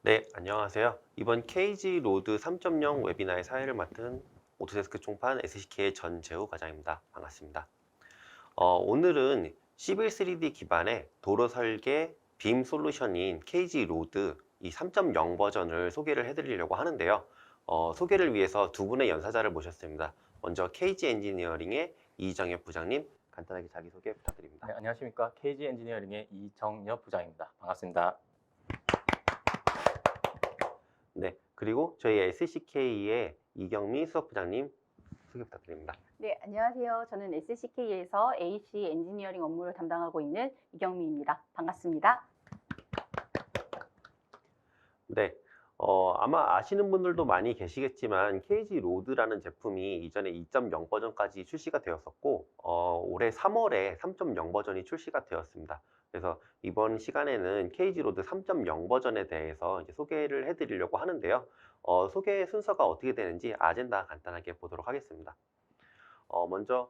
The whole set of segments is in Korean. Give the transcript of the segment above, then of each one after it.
네, 안녕하세요. 이번 KG 로드 3.0 웨비나의 사회를 맡은 오토데스크 총판 SCK의 전재우 과장입니다. 반갑습니다. 오늘은 시빌 3D 기반의 도로 설계 빔 솔루션인 KG 로드 이 3.0 버전을 소개를 해드리려고 하는데요. 소개를 위해서 두 분의 연사자를 모셨습니다. 먼저 KG 엔지니어링의 이정엽 부장님, 간단하게 자기소개 부탁드립니다. 네, 안녕하십니까. KG 엔지니어링의 이정엽 부장입니다. 반갑습니다. 네, 그리고 저희 SCK의 이경미 수석부장님 소개 부탁드립니다. 네, 안녕하세요. 저는 SCK에서 AC 엔지니어링 업무를 담당하고 있는 이경미입니다. 반갑습니다. 네, 아마 아시는 분들도 많이 계시겠지만 KG 로드라는 제품이 이전에 2.0 버전까지 출시가 되었었고 올해 3월에 3.0 버전이 출시가 되었습니다. 그래서 이번 시간에는 KG 로드 3.0 버전에 대해서 이제 소개를 해드리려고 하는데요. 소개 순서가 어떻게 되는지 아젠다 간단하게 보도록 하겠습니다. 먼저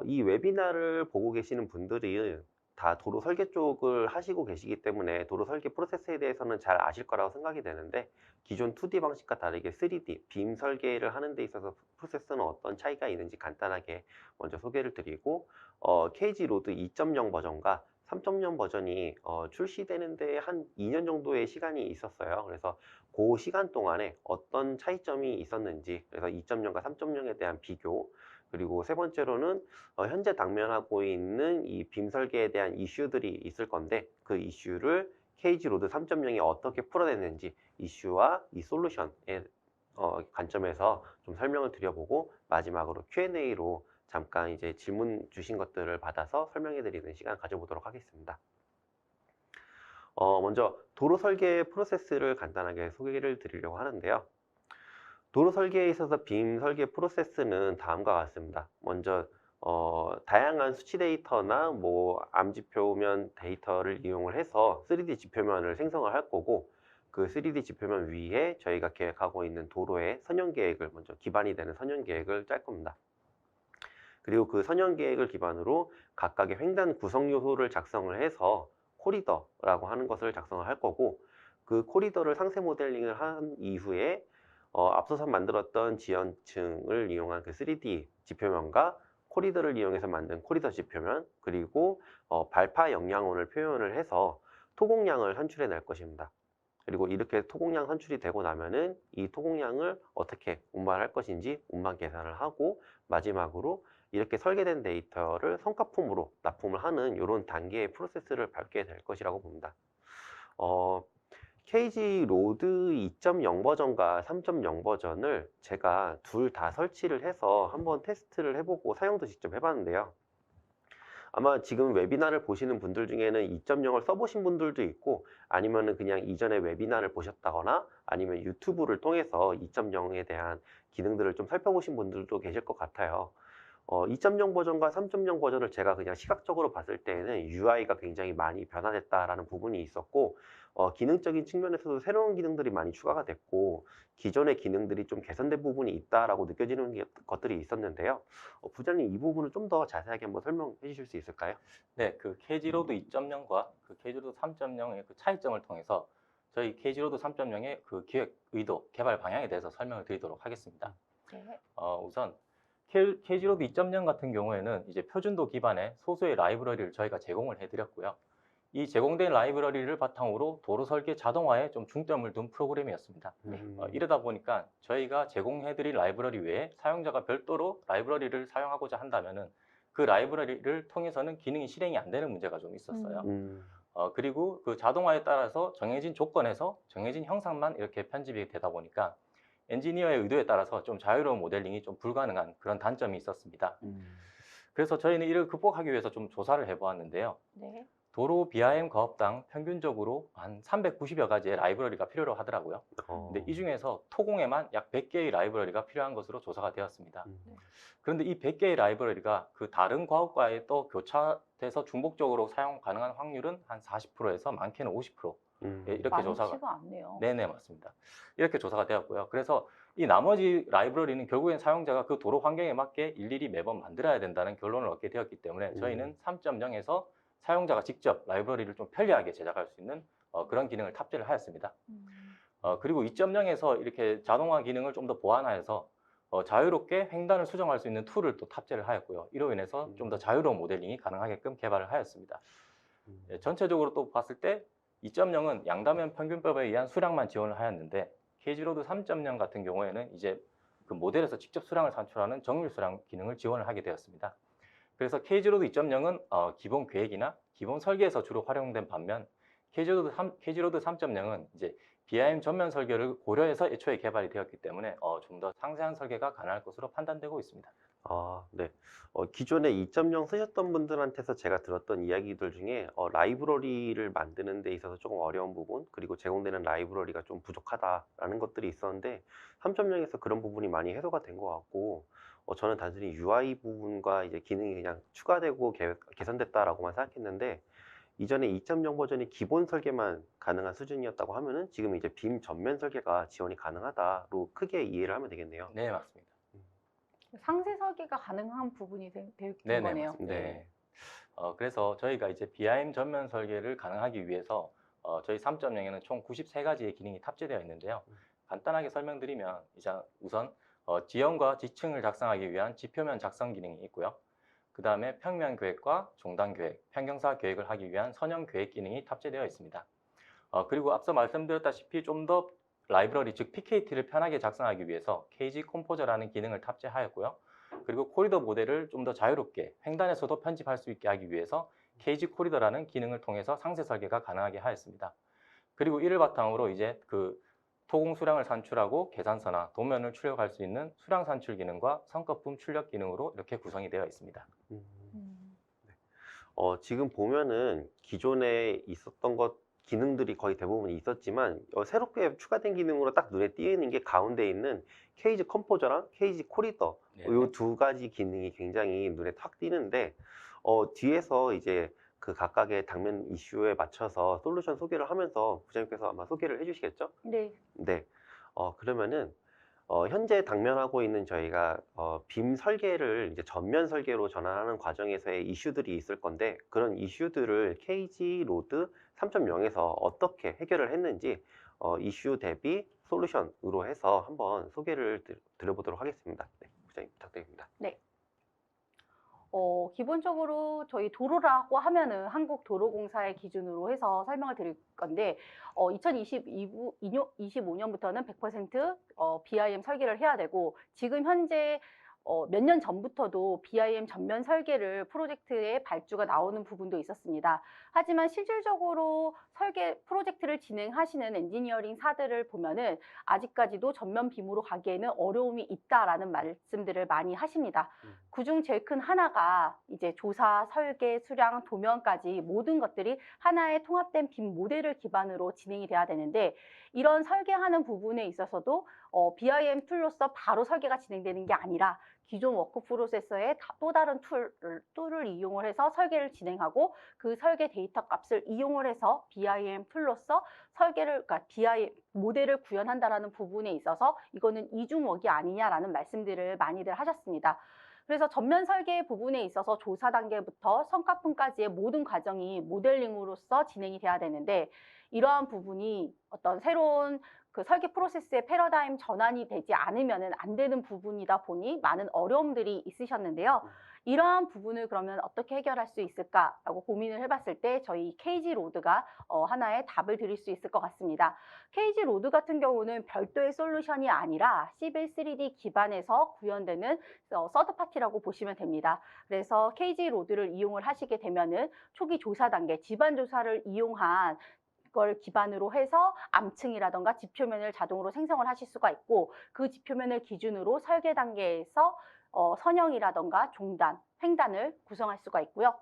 이 웨비나를 보고 계시는 분들이 다 도로 설계 쪽을 하시고 계시기 때문에 도로 설계 프로세스에 대해서는 잘 아실 거라고 생각이 되는데, 기존 2D 방식과 다르게 3D, 빔 설계를 하는 데 있어서 프로세스는 어떤 차이가 있는지 간단하게 먼저 소개를 드리고, KG 로드 2.0 버전과 3.0 버전이 출시되는데 한 2년 정도의 시간이 있었어요. 그래서 그 시간 동안에 어떤 차이점이 있었는지, 그래서 2.0과 3.0에 대한 비교, 그리고 세 번째로는 현재 당면하고 있는 이 빔 설계에 대한 이슈들이 있을 건데, 그 이슈를 KG 로드 3.0이 어떻게 풀어냈는지 이슈와 이 솔루션의 관점에서 좀 설명을 드려보고, 마지막으로 Q&A로 잠깐 이제 질문 주신 것들을 받아서 설명해 드리는 시간 가져보도록 하겠습니다. 먼저 도로 설계 프로세스를 간단하게 소개를 드리려고 하는데요. 도로 설계에 있어서 빔 설계 프로세스는 다음과 같습니다. 먼저 다양한 수치 데이터나 암지표면 데이터를 이용을 해서 3D 지표면을 생성을 할 거고, 그 3D 지표면 위에 저희가 계획하고 있는 도로의 선형 계획을, 먼저 기반이 되는 선형 계획을 짤 겁니다. 그리고 그 선형 계획을 기반으로 각각의 횡단 구성 요소를 작성을 해서 코리더라고 하는 것을 작성을 할 거고, 그 코리더를 상세 모델링을 한 이후에 앞서서 만들었던 지연층을 이용한 그 3D 지표면과 코리더를 이용해서 만든 코리더 지표면, 그리고 발파 영양원을 표현을 해서 토공량을 산출해 낼 것입니다. 그리고 이렇게 토공량 산출이 되고 나면은 이 토공량을 어떻게 운반할 것인지 운반 계산을 하고, 마지막으로 이렇게 설계된 데이터를 성과품으로 납품을 하는 이런 단계의 프로세스를 밟게 될 것이라고 봅니다. KG 로드 2.0 버전과 3.0 버전을 제가 둘 다 설치를 해서 한번 테스트를 해보고 사용도 직접 해봤는데요. 아마 지금 웨비나를 보시는 분들 중에는 2.0을 써보신 분들도 있고, 아니면은 그냥 이전에 웨비나를 보셨다거나 아니면 유튜브를 통해서 2.0에 대한 기능들을 좀 살펴보신 분들도 계실 것 같아요. 2.0 버전과 3.0 버전을 제가 그냥 시각적으로 봤을 때에는 UI가 굉장히 많이 변화됐다라는 부분이 있었고, 기능적인 측면에서도 새로운 기능들이 많이 추가가 됐고, 기존의 기능들이 좀 개선된 부분이 있다라고 느껴지는 것들이 있었는데요. 부장님, 이 부분을 좀 더 자세하게 한번 설명해 주실 수 있을까요? 네, 그 KG로드 2.0과 그 KG로드 3.0의 그 차이점을 통해서 저희 KG로드 3.0의 그 기획 의도, 개발 방향에 대해서 설명을 드리도록 하겠습니다. 네. 우선 KG로드 2.0 같은 경우에는 이제 표준도 기반의 소수의 라이브러리를 저희가 제공을 해드렸고요. 이 제공된 라이브러리를 바탕으로 도로 설계 자동화에 좀 중점을 둔 프로그램이었습니다. 이러다 보니까 저희가 제공해드릴 라이브러리 외에 사용자가 별도로 라이브러리를 사용하고자 한다면은 그 라이브러리를 통해서는 기능이 실행이 안 되는 문제가 좀 있었어요. 그리고 그 자동화에 따라서 정해진 조건에서 정해진 형상만 이렇게 편집이 되다 보니까 엔지니어의 의도에 따라서 좀 자유로운 모델링이 좀 불가능한 그런 단점이 있었습니다. 그래서 저희는 이를 극복하기 위해서 좀 조사를 해보았는데요. 네. 도로 BRM 거업당 평균적으로 한 390여 가지의 라이브러리가 필요로 하더라고요. 근데 이 중에서 토공에만 약 100개의 라이브러리가 필요한 것으로 조사가 되었습니다. 그런데 이 100개의 라이브러리가 그 다른 과업과에 또 교차돼서 중복적으로 사용 가능한 확률은 한 40%에서 많게는 50%. 예, 이렇게 조사가. 많지가 않네요. 네네, 맞습니다. 이렇게 조사가 되었고요. 그래서 이 나머지 라이브러리는 결국엔 사용자가 그 도로 환경에 맞게 일일이 매번 만들어야 된다는 결론을 얻게 되었기 때문에 저희는 3.0에서 사용자가 직접 라이브러리를 좀 편리하게 제작할 수 있는 그런 기능을 탑재를 하였습니다. 그리고 2.0에서 이렇게 자동화 기능을 좀 더 보완하여서 자유롭게 횡단을 수정할 수 있는 툴을 또 탑재를 하였고요. 이로 인해서 좀 더 자유로운 모델링이 가능하게끔 개발을 하였습니다. 예, 전체적으로 또 봤을 때 2.0은 양다면 평균법에 의한 수량만 지원을 하였는데 KG로드 3.0 같은 경우에는 이제 그 모델에서 직접 수량을 산출하는 정밀 수량 기능을 지원을 하게 되었습니다. 그래서 KG로드 2.0은 기본 계획이나 기본 설계에서 주로 활용된 반면 KG로드 3.0은 이제 BIM 전면 설계를 고려해서 애초에 개발이 되었기 때문에 좀 더 상세한 설계가 가능할 것으로 판단되고 있습니다. 아, 네. 기존에 2.0 쓰셨던 분들한테서 제가 들었던 이야기들 중에 라이브러리를 만드는 데 있어서 조금 어려운 부분, 그리고 제공되는 라이브러리가 좀 부족하다라는 것들이 있었는데 3.0에서 그런 부분이 많이 해소가 된 것 같고 저는 단순히 UI 부분과 이제 기능이 그냥 추가되고 개선됐다라고만 생각했는데 이전에 2.0 버전이 기본 설계만 가능한 수준이었다고 하면은 지금 이제 빔 전면 설계가 지원이 가능하다로 크게 이해를 하면 되겠네요. 네, 맞습니다. 상세 설계가 가능한 부분이 된 네네, 거네요. 맞습니다. 네. 그래서 저희가 이제 BIM 전면 설계를 가능하기 위해서 저희 3.0에는 총 93가지의 기능이 탑재되어 있는데요. 간단하게 설명드리면 이제 우선 지형과 지층을 작성하기 위한 지표면 작성 기능이 있고요. 그 다음에 평면 계획과 종단 계획, 평경사 계획을 하기 위한 선형 계획 기능이 탑재되어 있습니다. 그리고 앞서 말씀드렸다시피 좀 더 라이브러리, 즉 PKT를 편하게 작성하기 위해서 KG 컴포저라는 기능을 탑재하였고요. 그리고 코리더 모델을 좀 더 자유롭게 횡단에서도 편집할 수 있게 하기 위해서 KG 코리더라는 기능을 통해서 상세 설계가 가능하게 하였습니다. 그리고 이를 바탕으로 이제 그 토공 수량을 산출하고 계산서나 도면을 출력할 수 있는 수량 산출 기능과 성거품 출력 기능으로 이렇게 구성이 되어 있습니다. 지금 보면은 기존에 있었던 것 기능들이 거의 대부분 있었지만 새롭게 추가된 기능으로 딱 눈에 띄는 게 가운데 있는 케이지 컴포저랑 케이지 코리더 네. 이 두 가지 기능이 굉장히 눈에 탁 띄는데 뒤에서 이제 그 각각의 당면 이슈에 맞춰서 솔루션 소개를 하면서 부장님께서 아마 소개를 해주시겠죠? 네. 네. 그러면은 현재 당면하고 있는 저희가 빔 설계를 이제 전면 설계로 전환하는 과정에서의 이슈들이 있을 건데 그런 이슈들을 KG 로드 3.0에서 어떻게 해결을 했는지 이슈 대비 솔루션으로 해서 한번 소개를 드려보도록 하겠습니다. 네, 부장님 부탁드립니다. 네. 기본적으로 저희 도로라고 하면은 한국도로공사의 기준으로 해서 설명을 드릴 건데 2025년부터는 100% BIM 설계를 해야 되고 지금 현재 몇 년 전부터도 BIM 전면 설계를 프로젝트에 발주가 나오는 부분도 있었습니다. 하지만 실질적으로 설계 프로젝트를 진행하시는 엔지니어링사들을 보면은 아직까지도 전면 빔으로 가기에는 어려움이 있다라는 말씀들을 많이 하십니다. 그중 제일 큰 하나가 이제 조사, 설계, 수량, 도면까지 모든 것들이 하나의 통합된 빔 모델을 기반으로 진행이 돼야 되는데 이런 설계하는 부분에 있어서도 BIM 툴로서 바로 설계가 진행되는 게 아니라 기존 워크 프로세서의 또 다른 툴을 이용을 해서 설계를 진행하고 그 설계 데이터 값을 이용을 해서 BIM 툴로서 그러니까 BIM 모델을 구현한다라는 부분에 있어서 이거는 이중웍이 아니냐라는 말씀들을 많이들 하셨습니다. 그래서 전면 설계 부분에 있어서 조사 단계부터 성과품까지의 모든 과정이 모델링으로서 진행이 돼야 되는데 이러한 부분이 어떤 새로운 그 설계 프로세스의 패러다임 전환이 되지 않으면 안 되는 부분이다 보니 많은 어려움들이 있으셨는데요. 이러한 부분을 그러면 어떻게 해결할 수 있을까라고 고민을 해봤을 때 저희 KG 로드가 하나의 답을 드릴 수 있을 것 같습니다. KG 로드 같은 경우는 별도의 솔루션이 아니라 시빌 3D 기반에서 구현되는 서드파티라고 보시면 됩니다. 그래서 KG 로드를 이용을 하시게 되면은 초기 조사 단계, 지반 조사를 이용한 걸 기반으로 해서 암층이라던가 지표면을 자동으로 생성을 하실 수가 있고 그 지표면을 기준으로 설계 단계에서 선형이라던가 종단, 횡단을 구성할 수가 있고요.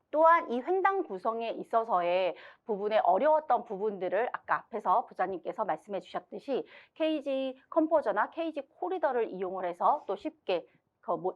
또한 이 횡단 구성에 있어서의 부분에 어려웠던 부분들을 아까 앞에서 부장님께서 말씀해 주셨듯이 KG 컴포저나 KG 코리더를 이용을 해서 또 쉽게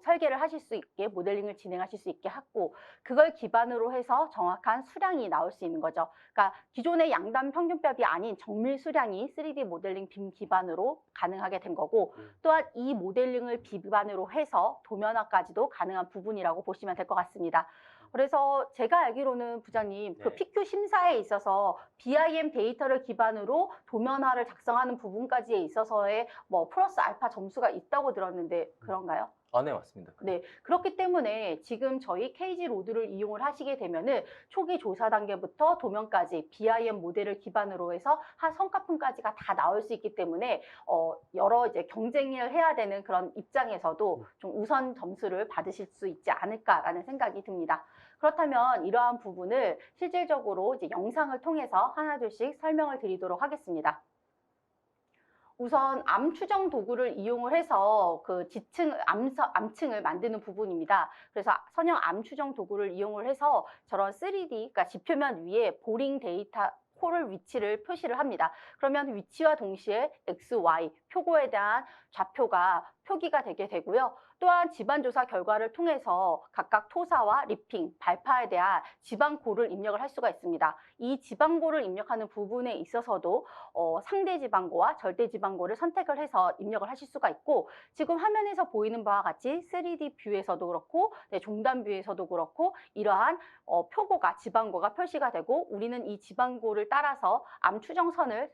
설계를 하실 수 있게 모델링을 진행하실 수 있게 하고 그걸 기반으로 해서 정확한 수량이 나올 수 있는 거죠. 그러니까 기존의 양단 평균값이 아닌 정밀 수량이 3D 모델링 빔 기반으로 가능하게 된 거고 또한 이 모델링을 기반으로 해서 도면화까지도 가능한 부분이라고 보시면 될 것 같습니다. 그래서 제가 알기로는 부장님 그 네. PQ 심사에 있어서 BIM 데이터를 기반으로 도면화를 작성하는 부분까지에 있어서의 뭐 플러스 알파 점수가 있다고 들었는데 그런가요? 네, 맞습니다. 네, 그렇기 때문에 지금 저희 KG 로드를 이용을 하시게 되면은 초기 조사 단계부터 도면까지 BIM 모델을 기반으로 해서 한 성과품까지가 다 나올 수 있기 때문에 여러 이제 경쟁을 해야 되는 그런 입장에서도 좀 우선 점수를 받으실 수 있지 않을까라는 생각이 듭니다. 그렇다면 이러한 부분을 실질적으로 이제 영상을 통해서 하나둘씩 설명을 드리도록 하겠습니다. 우선 암 추정 도구를 이용을 해서 그 암층을 만드는 부분입니다. 그래서 선형 암 추정 도구를 이용을 해서 저런 3D, 그러니까 지표면 위에 보링 데이터 홀을 위치를 표시를 합니다. 그러면 위치와 동시에 X, Y, 표고에 대한 좌표가 표기가 되게 되고요. 또한 지반조사 결과를 통해서 각각 토사와 리핑, 발파에 대한 지방고를 입력을 할 수가 있습니다. 이 지방고를 입력하는 부분에 있어서도 상대 지방고와 절대 지방고를 선택을 해서 입력을 하실 수가 있고 지금 화면에서 보이는 바와 같이 3D 뷰에서도 그렇고 종단 뷰에서도 그렇고 이러한 표고가 지방고가 표시가 되고 우리는 이 지방고를 따라서 암 추정선을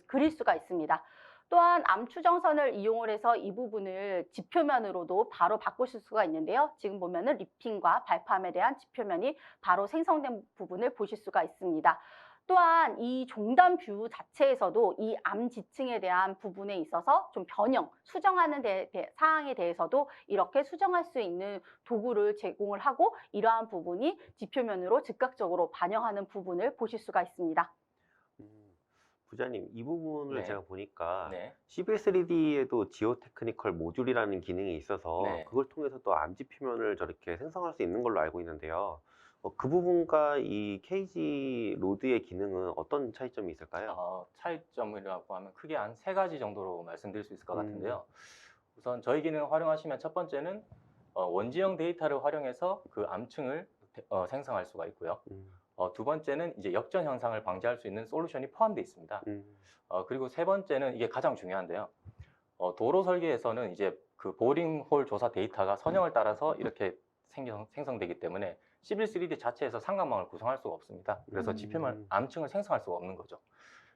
그릴 수가 있습니다. 또한 암 추정선을 이용을 해서 이 부분을 지표면으로도 바로 바꾸실 수가 있는데요. 지금 보면은 리핑과 발팜에 대한 지표면이 바로 생성된 부분을 보실 수가 있습니다. 또한 이 종단 뷰 자체에서도 이 암 지층에 대한 부분에 있어서 좀 수정하는 사항에 대해서도 이렇게 수정할 수 있는 도구를 제공을 하고 이러한 부분이 지표면으로 즉각적으로 반영하는 부분을 보실 수가 있습니다. 부장님, 이 부분을 네. 제가 보니까 네. Civil3D에도 지오 테크니컬 모듈이라는 기능이 있어서 네. 그걸 통해서 또 암지 표면을 저렇게 생성할 수 있는 걸로 알고 있는데요. 그 부분과 이 KG 로드의 기능은 어떤 차이점이 있을까요? 차이점이라고 하면 크게 한 3가지 정도로 말씀드릴 수 있을 것 같은데요. 우선 저희 기능을 활용하시면 첫 번째는 원지형 데이터를 활용해서 그 암층을 생성할 수가 있고요. 두 번째는 이제 역전 현상을 방지할 수 있는 솔루션이 포함되어 있습니다. 그리고 세 번째는 이게 가장 중요한데요. 도로 설계에서는 이제 그 보링홀 조사 데이터가 선형을 따라서 이렇게 생성되기 때문에 시빌 3D 자체에서 삼각망을 구성할 수가 없습니다. 그래서 지표면 암층을 생성할 수가 없는 거죠.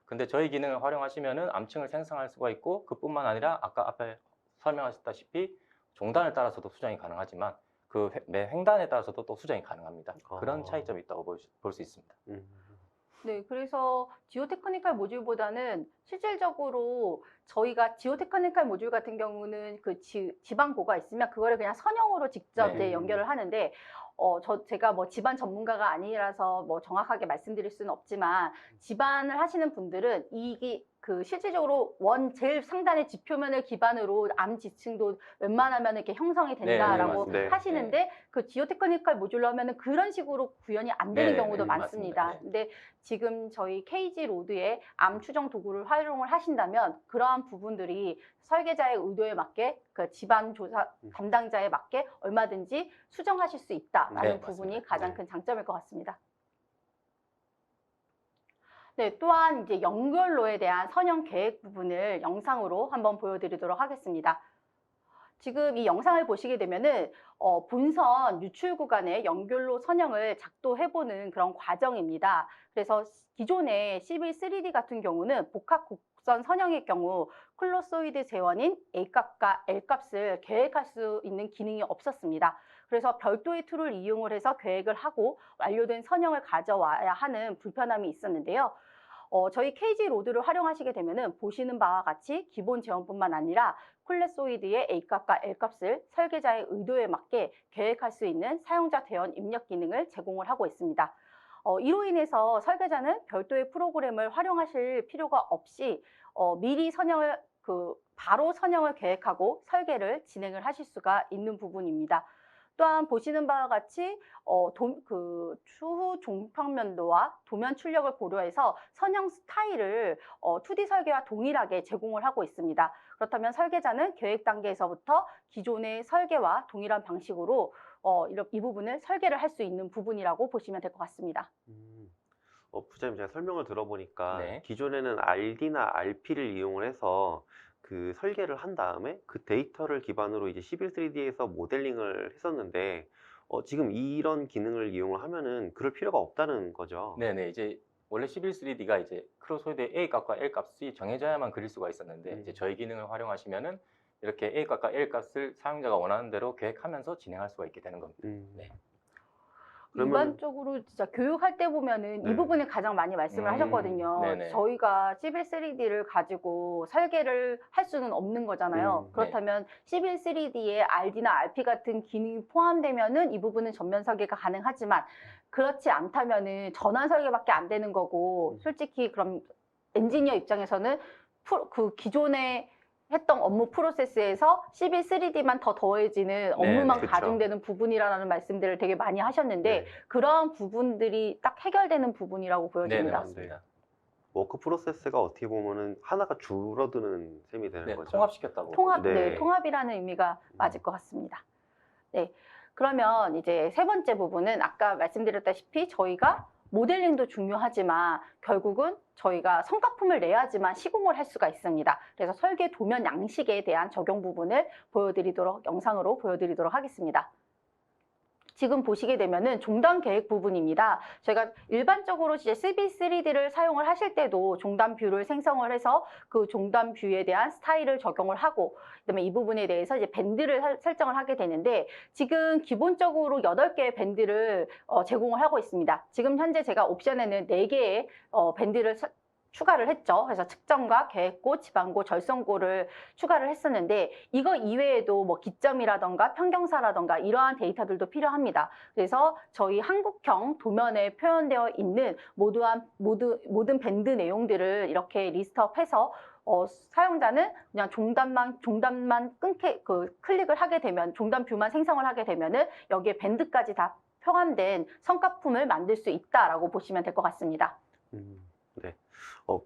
근데 저희 기능을 활용하시면은 암층을 생성할 수가 있고 그뿐만 아니라 아까 앞에 설명하셨다시피 종단을 따라서도 수정이 가능하지만 그 매 횡단에 따라서도 또 수정이 가능합니다. 그런 차이점이 있다고 볼 수 있습니다. 네, 그래서 지오 테크니컬 모듈보다는 실질적으로 저희가 지오 테크니컬 모듈 같은 경우는 그 지방고가 있으면 그거를 그냥 선형으로 직접 네. 이제 연결을 하는데 제가 뭐 집안 전문가가 아니라서 뭐 정확하게 말씀드릴 수는 없지만 집안을 하시는 분들은 이게 그 실질적으로 제일 상단의 지표면을 기반으로 암 지층도 웬만하면 이렇게 형성이 된다라고 맞습니다. 하시는데 그 지오 테크니컬 모듈로 하면은 그런 식으로 구현이 안 되는 네, 경우도 네, 많습니다. 맞습니다. 네. 근데 지금 저희 KG 로드의 암 추정 도구를 활용을 하신다면 그러한 부분들이 설계자의 의도에 맞게 그 집안 조사 담당자에 맞게 얼마든지 수정하실 수 있다라는 네, 부분이 맞습니다. 가장 네. 큰 장점일 것 같습니다. 네, 또한 이제 연결로에 대한 선형 계획 부분을 영상으로 한번 보여드리도록 하겠습니다. 지금 이 영상을 보시게 되면은 본선 유출 구간의 연결로 선형을 작도해보는 그런 과정입니다. 그래서 기존의 CB3D 같은 경우는 복합 곡선 선형의 경우 클로소이드 재원인 A값과 L값을 계획할 수 있는 기능이 없었습니다. 그래서 별도의 툴을 이용을 해서 계획을 하고 완료된 선형을 가져와야 하는 불편함이 있었는데요. 저희 KG 로드를 활용하시게 되면은 보시는 바와 같이 기본 재원뿐만 아니라 콜레소이드의 A값과 L값을 설계자의 의도에 맞게 계획할 수 있는 사용자 대원 입력 기능을 제공을 하고 있습니다. 이로 인해서 설계자는 별도의 프로그램을 활용하실 필요가 없이 미리 바로 선형을 계획하고 설계를 진행을 하실 수가 있는 부분입니다. 또한 보시는 바와 같이 추후 종평면도와 도면 출력을 고려해서 선형 스타일을 2D 설계와 동일하게 제공을 하고 있습니다. 그렇다면 설계자는 계획 단계에서부터 기존의 설계와 동일한 방식으로 이 부분을 설계를 할 수 있는 부분이라고 보시면 될 것 같습니다. 부장님, 제가 설명을 들어보니까 네. 기존에는 RD나 RP를 이용을 해서 그 그 설계를 한 다음에 그 데이터를 기반으로 이제 11-3D에서 모델링을 했었는데 지금 이런 기능을 이용을 하면은 그럴 필요가 없다는 거죠. 네네. 이제 원래 11-3D가 이제 크로스오드의 A 값과 L 값이 정해져야만 그릴 수가 있었는데 이제 저희 기능을 활용하시면은 이렇게 A 값과 L 값을 사용자가 원하는 대로 계획하면서 진행할 수가 있게 되는 겁니다. 네. 그러면 일반적으로 진짜 교육할 때 보면은 이 네. 부분을 가장 많이 말씀을 하셨거든요. 네네. 저희가 11-3D를 가지고 설계를 할 수는 없는 거잖아요. 네. 그렇다면 11-3D에 RD나 RP 같은 기능이 포함되면은 이 부분은 전면 설계가 가능하지만 그렇지 않다면은 전환 설계밖에 안 되는 거고 솔직히 그럼 엔지니어 입장에서는 그 기존에 했던 업무 프로세스에서 11-3D만 더 더해지는 업무만 그쵸. 가중되는 부분이라는 말씀들을 되게 많이 하셨는데 네. 그러한 부분들이 딱 해결되는 부분이라고 네네, 보여집니다. 맞습니다. 워크 프로세스가 어떻게 보면은 하나가 줄어드는 셈이 되는 네, 거죠. 통합시켰다고. 통합, 네. 네, 통합이라는 의미가 맞을 것 같습니다. 네, 그러면 이제 세 번째 부분은 아까 말씀드렸다시피 저희가 모델링도 중요하지만 결국은 저희가 성과품을 내야지만 시공을 할 수가 있습니다. 그래서 설계 도면 양식에 대한 적용 부분을 영상으로 보여드리도록 하겠습니다. 지금 보시게 되면은 종단 계획 부분입니다. 저희가 일반적으로 이제 3D3D를 사용을 하실 때도 종단 뷰를 생성을 해서 그 종단 뷰에 대한 스타일을 적용을 하고 그다음에 이 부분에 대해서 이제 밴드를 설정을 하게 되는데 지금 기본적으로 8개의 밴드를 제공을 하고 있습니다. 지금 현재 제가 옵션에는 4개의 밴드를 추가를 했죠. 그래서 측정과 계획고, 지방고, 절선고를 추가를 했었는데 이거 이외에도 뭐 기점이라던가 평경사라던가 이러한 데이터들도 필요합니다. 그래서 저희 한국형 도면에 표현되어 있는 모든 밴드 내용들을 이렇게 리스트업해서 사용자는 그냥 종단만 클릭을 하게 되면 종단 뷰만 생성을 하게 되면은 여기에 밴드까지 다 포함된 성과품을 만들 수 있다라고 보시면 될 것 같습니다. 네.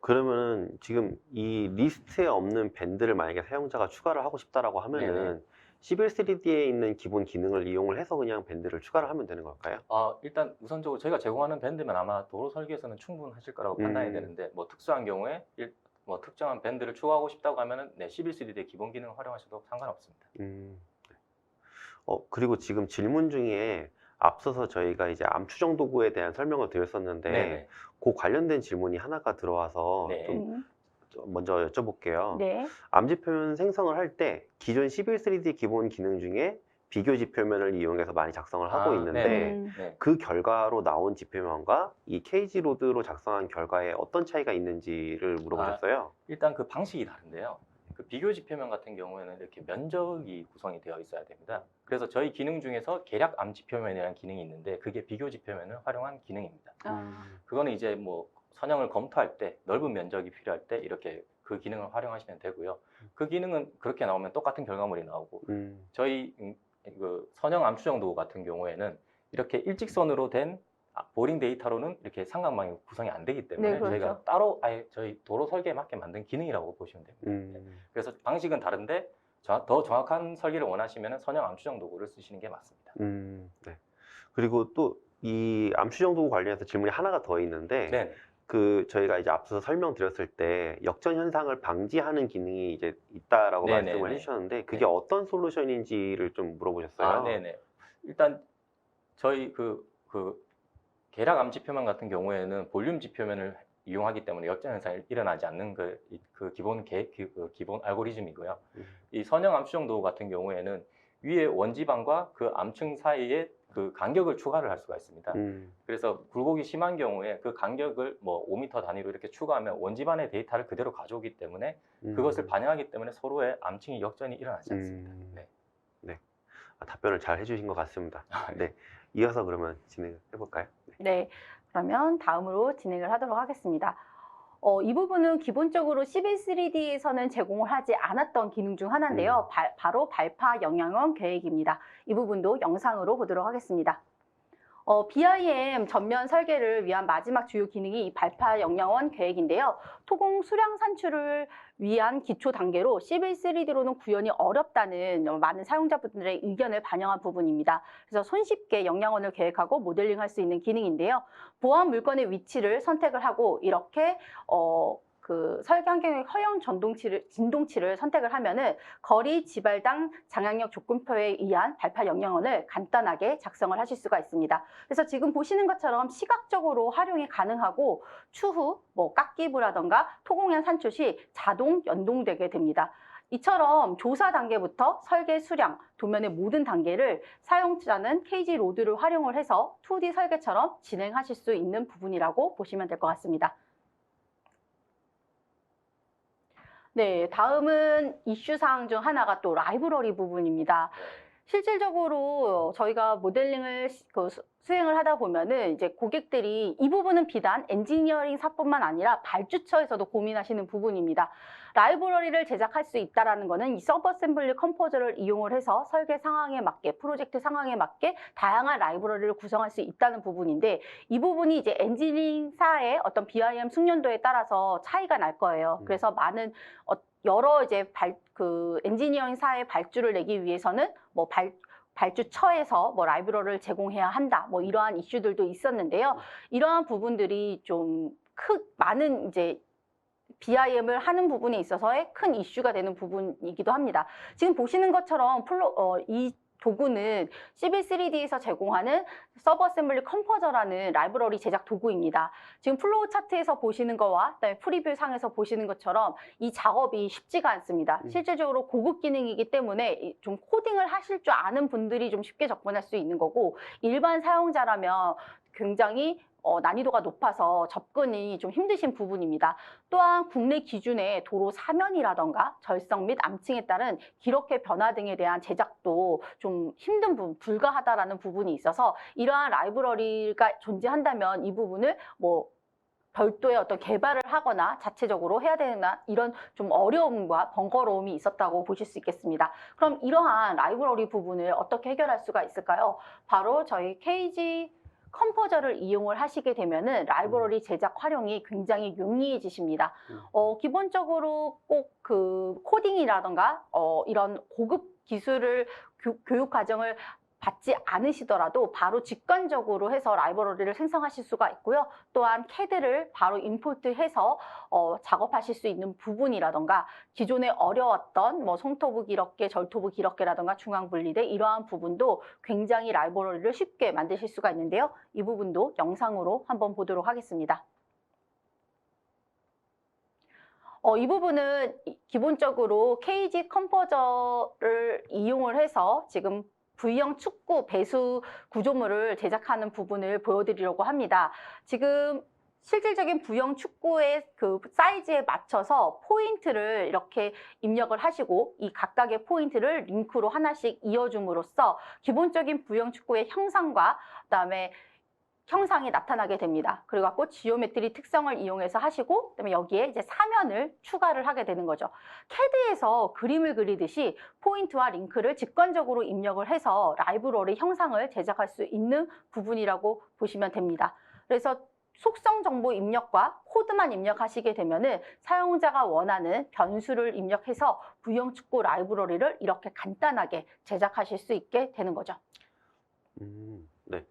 그러면은 지금 이 리스트에 없는 밴드를 만약에 사용자가 추가를 하고 싶다라고 하면은 11-3D에 있는 기본 기능을 이용을 해서 그냥 밴드를 추가를 하면 되는 걸까요? 일단 우선적으로 저희가 제공하는 밴드면 아마 도로 설계에서는 충분하실 거라고 판단이 되는데 뭐 특수한 경우에 뭐 특정한 밴드를 추가하고 싶다고 하면은 11-3D의 기본 기능을 활용하셔도 상관없습니다. 그리고 지금 질문 중에 앞서서 저희가 이제 암 추정 도구에 대한 설명을 드렸었는데 네네. 그 관련된 질문이 하나가 들어와서 네. 좀 먼저 여쭤볼게요. 네. 암지표면 생성을 할 때 기존 11-3D 기본 기능 중에 비교 지표면을 이용해서 많이 작성을 하고 있는데 네. 그 결과로 나온 지표면과 이 KG 로드로 작성한 결과에 어떤 차이가 있는지를 물어보셨어요. 일단 그 방식이 다른데요. 그 비교 지표면 같은 경우에는 이렇게 면적이 구성이 되어 있어야 됩니다. 그래서 저희 기능 중에서 계략 암 지표면이라는 기능이 있는데 그게 비교 지표면을 활용한 기능입니다. 그거는 이제 뭐 선형을 검토할 때 넓은 면적이 필요할 때 이렇게 그 기능을 활용하시면 되고요. 그 기능은 그렇게 나오면 똑같은 결과물이 나오고 저희 그 선형 암 추정 도구 같은 경우에는 이렇게 일직선으로 된 보링 데이터로는 이렇게 삼각망이 구성이 안 되기 때문에 네, 그렇죠. 저희가 따로 아예 저희 도로 설계에 맞게 만든 기능이라고 보시면 됩니다. 그래서 방식은 다른데 더 정확한 설계를 원하시면 선형 암 추정 도구를 쓰시는 게 맞습니다. 네. 그리고 또 이 암 추정 도구 관련해서 질문이 하나가 더 있는데 네. 그 저희가 이제 앞서서 설명드렸을 때 역전 현상을 방지하는 기능이 이제 있다라고 네네네. 말씀을 해주셨는데 그게 네. 어떤 솔루션인지를 좀 물어보셨어요. 네네. 일단 저희 그 계략 암 지표면 같은 경우에는 볼륨 지표면을 이용하기 때문에 역전 현상이 일어나지 않는 그 기본 기본 알고리즘이고요. 이 선형 암 추정 도구 같은 경우에는 위에 원지방과 그 암층 사이에 그 간격을 추가를 할 수가 있습니다. 그래서 굴곡이 심한 경우에 그 간격을 뭐 5m 단위로 이렇게 추가하면 원지반의 데이터를 그대로 가져오기 때문에 그것을 반영하기 때문에 서로의 암층이 역전이 일어나지 않습니다. 네. 답변을 잘 해주신 것 같습니다. 네. 이어서 그러면 진행해 볼까요? 네, 그러면 다음으로 진행을 하도록 하겠습니다. 이 부분은 기본적으로 11-3D에서는 제공을 하지 않았던 기능 중 하나인데요. 바로 발파 영양원 계획입니다. 이 부분도 영상으로 보도록 하겠습니다. BIM 전면 설계를 위한 마지막 주요 기능이 이 발파 영양원 계획인데요. 토공 수량 산출을 위한 기초 단계로 11-3D로는 구현이 어렵다는 많은 사용자분들의 의견을 반영한 부분입니다. 그래서 손쉽게 영양원을 계획하고 모델링할 수 있는 기능인데요. 보안 물건의 위치를 선택을 하고 이렇게 그 설계 환경의 허용 진동치를 선택을 하면은 거리, 지발당, 장악력 조건표에 의한 발파 영역원을 간단하게 작성을 하실 수가 있습니다. 그래서 지금 보시는 것처럼 시각적으로 활용이 가능하고 추후 뭐 깎기부라던가 토공연 산출 시 자동 연동되게 됩니다. 이처럼 조사 단계부터 설계 수량, 도면의 모든 단계를 사용자는 KG 로드를 활용을 해서 2D 설계처럼 진행하실 수 있는 부분이라고 보시면 될 것 같습니다. 네, 다음은 이슈 사항 중 하나가 또 라이브러리 부분입니다. 실질적으로 저희가 모델링을 수행을 하다 보면은 이제 고객들이 이 부분은 비단 엔지니어링사뿐만 아니라 발주처에서도 고민하시는 부분입니다. 라이브러리를 제작할 수 있다라는 거는 이 서브 어셈블리 컴포저를 이용을 해서 설계 상황에 맞게, 프로젝트 상황에 맞게 다양한 라이브러리를 구성할 수 있다는 부분인데, 이 부분이 이제 엔지니어링사의 어떤 BIM 숙련도에 따라서 차이가 날 거예요. 그래서 많은 여러 이제 엔지니어링사의 발주를 내기 위해서는 뭐 발주처에서 뭐 라이브러리를 제공해야 한다, 뭐 이러한 이슈들도 있었는데요. 이러한 부분들이 좀 많은 이제 BIM을 하는 부분에 있어서의 큰 이슈가 되는 부분이기도 합니다. 지금 보시는 것처럼 이 도구는 시빌 3D에서 제공하는 서브 어셈블리 컴포저라는 라이브러리 제작 도구입니다. 지금 플로우 차트에서 보시는 거와 그다음에 프리뷰 상에서 보시는 것처럼 이 작업이 쉽지가 않습니다. 실질적으로 고급 기능이기 때문에 좀 코딩을 하실 줄 아는 분들이 좀 쉽게 접근할 수 있는 거고, 일반 사용자라면 굉장히 난이도가 높아서 접근이 좀 힘드신 부분입니다. 또한 국내 기준의 도로 사면이라던가 절성 및 암층에 따른 기록회 변화 등에 대한 제작도 좀 힘든 부분, 불가하다라는 부분이 있어서 이러한 라이브러리가 존재한다면 이 부분을 뭐 별도의 어떤 개발을 하거나 자체적으로 해야 되나, 이런 좀 어려움과 번거로움이 있었다고 보실 수 있겠습니다. 그럼 이러한 라이브러리 부분을 어떻게 해결할 수가 있을까요? 바로 저희 KG 컴포저를 이용을 하시게 되면은 라이브러리 제작 활용이 굉장히 용이해지십니다. 기본적으로 꼭 그 코딩이라던가 이런 고급 기술을 교육 과정을 받지 않으시더라도 바로 직관적으로 해서 라이브러리를 생성하실 수가 있고요. 또한 CAD를 바로 임포트해서 작업하실 수 있는 부분이라던가, 기존에 어려웠던 뭐 송토부 기럽게, 절토부 기럽게라던가 중앙 분리대, 이러한 부분도 굉장히 라이브러리를 쉽게 만드실 수가 있는데요. 이 부분도 영상으로 한번 보도록 하겠습니다. 이 부분은 기본적으로 KG 컴포저를 이용을 해서 지금 V형 축구 배수 구조물을 제작하는 부분을 보여드리려고 합니다. 지금 실질적인 V형 축구의 그 사이즈에 맞춰서 포인트를 이렇게 입력을 하시고, 이 각각의 포인트를 링크로 하나씩 이어줌으로써 기본적인 V형 축구의 형상과 그다음에 형상이 나타나게 됩니다. 그리고 갖고 지오메트리 특성을 이용해서 하시고, 그다음에 여기에 이제 사면을 추가를 하게 되는 거죠. CAD에서 그림을 그리듯이 포인트와 링크를 직관적으로 입력을 해서 라이브러리 형상을 제작할 수 있는 부분이라고 보시면 됩니다. 그래서 속성 정보 입력과 코드만 입력하시게 되면은 사용자가 원하는 변수를 입력해서 V형 축구 라이브러리를 이렇게 간단하게 제작하실 수 있게 되는 거죠. 네.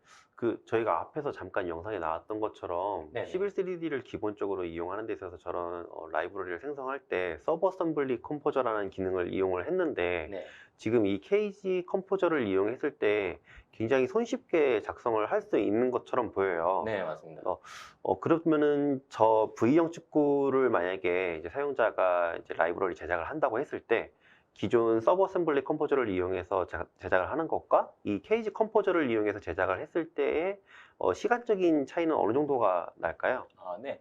저희가 앞에서 잠깐 영상에 나왔던 것처럼 네네. 시빌 3D를 기본적으로 이용하는 데 있어서 저런 라이브러리를 생성할 때 서브 어셈블리 컴포저라는 기능을 이용을 했는데, 네. 지금 이 KG 컴포저를 이용했을 때 굉장히 손쉽게 작성을 할 수 있는 것처럼 보여요. 네, 맞습니다. 그러면은 저 V형 축구를 만약에 이제 사용자가 이제 라이브러리 제작을 한다고 했을 때 기존 서브 어셈블리 컴포저를 이용해서 제작을 하는 것과 이 KG 컴포저를 이용해서 제작을 했을 때의 시간적인 차이는 어느 정도가 날까요? 네.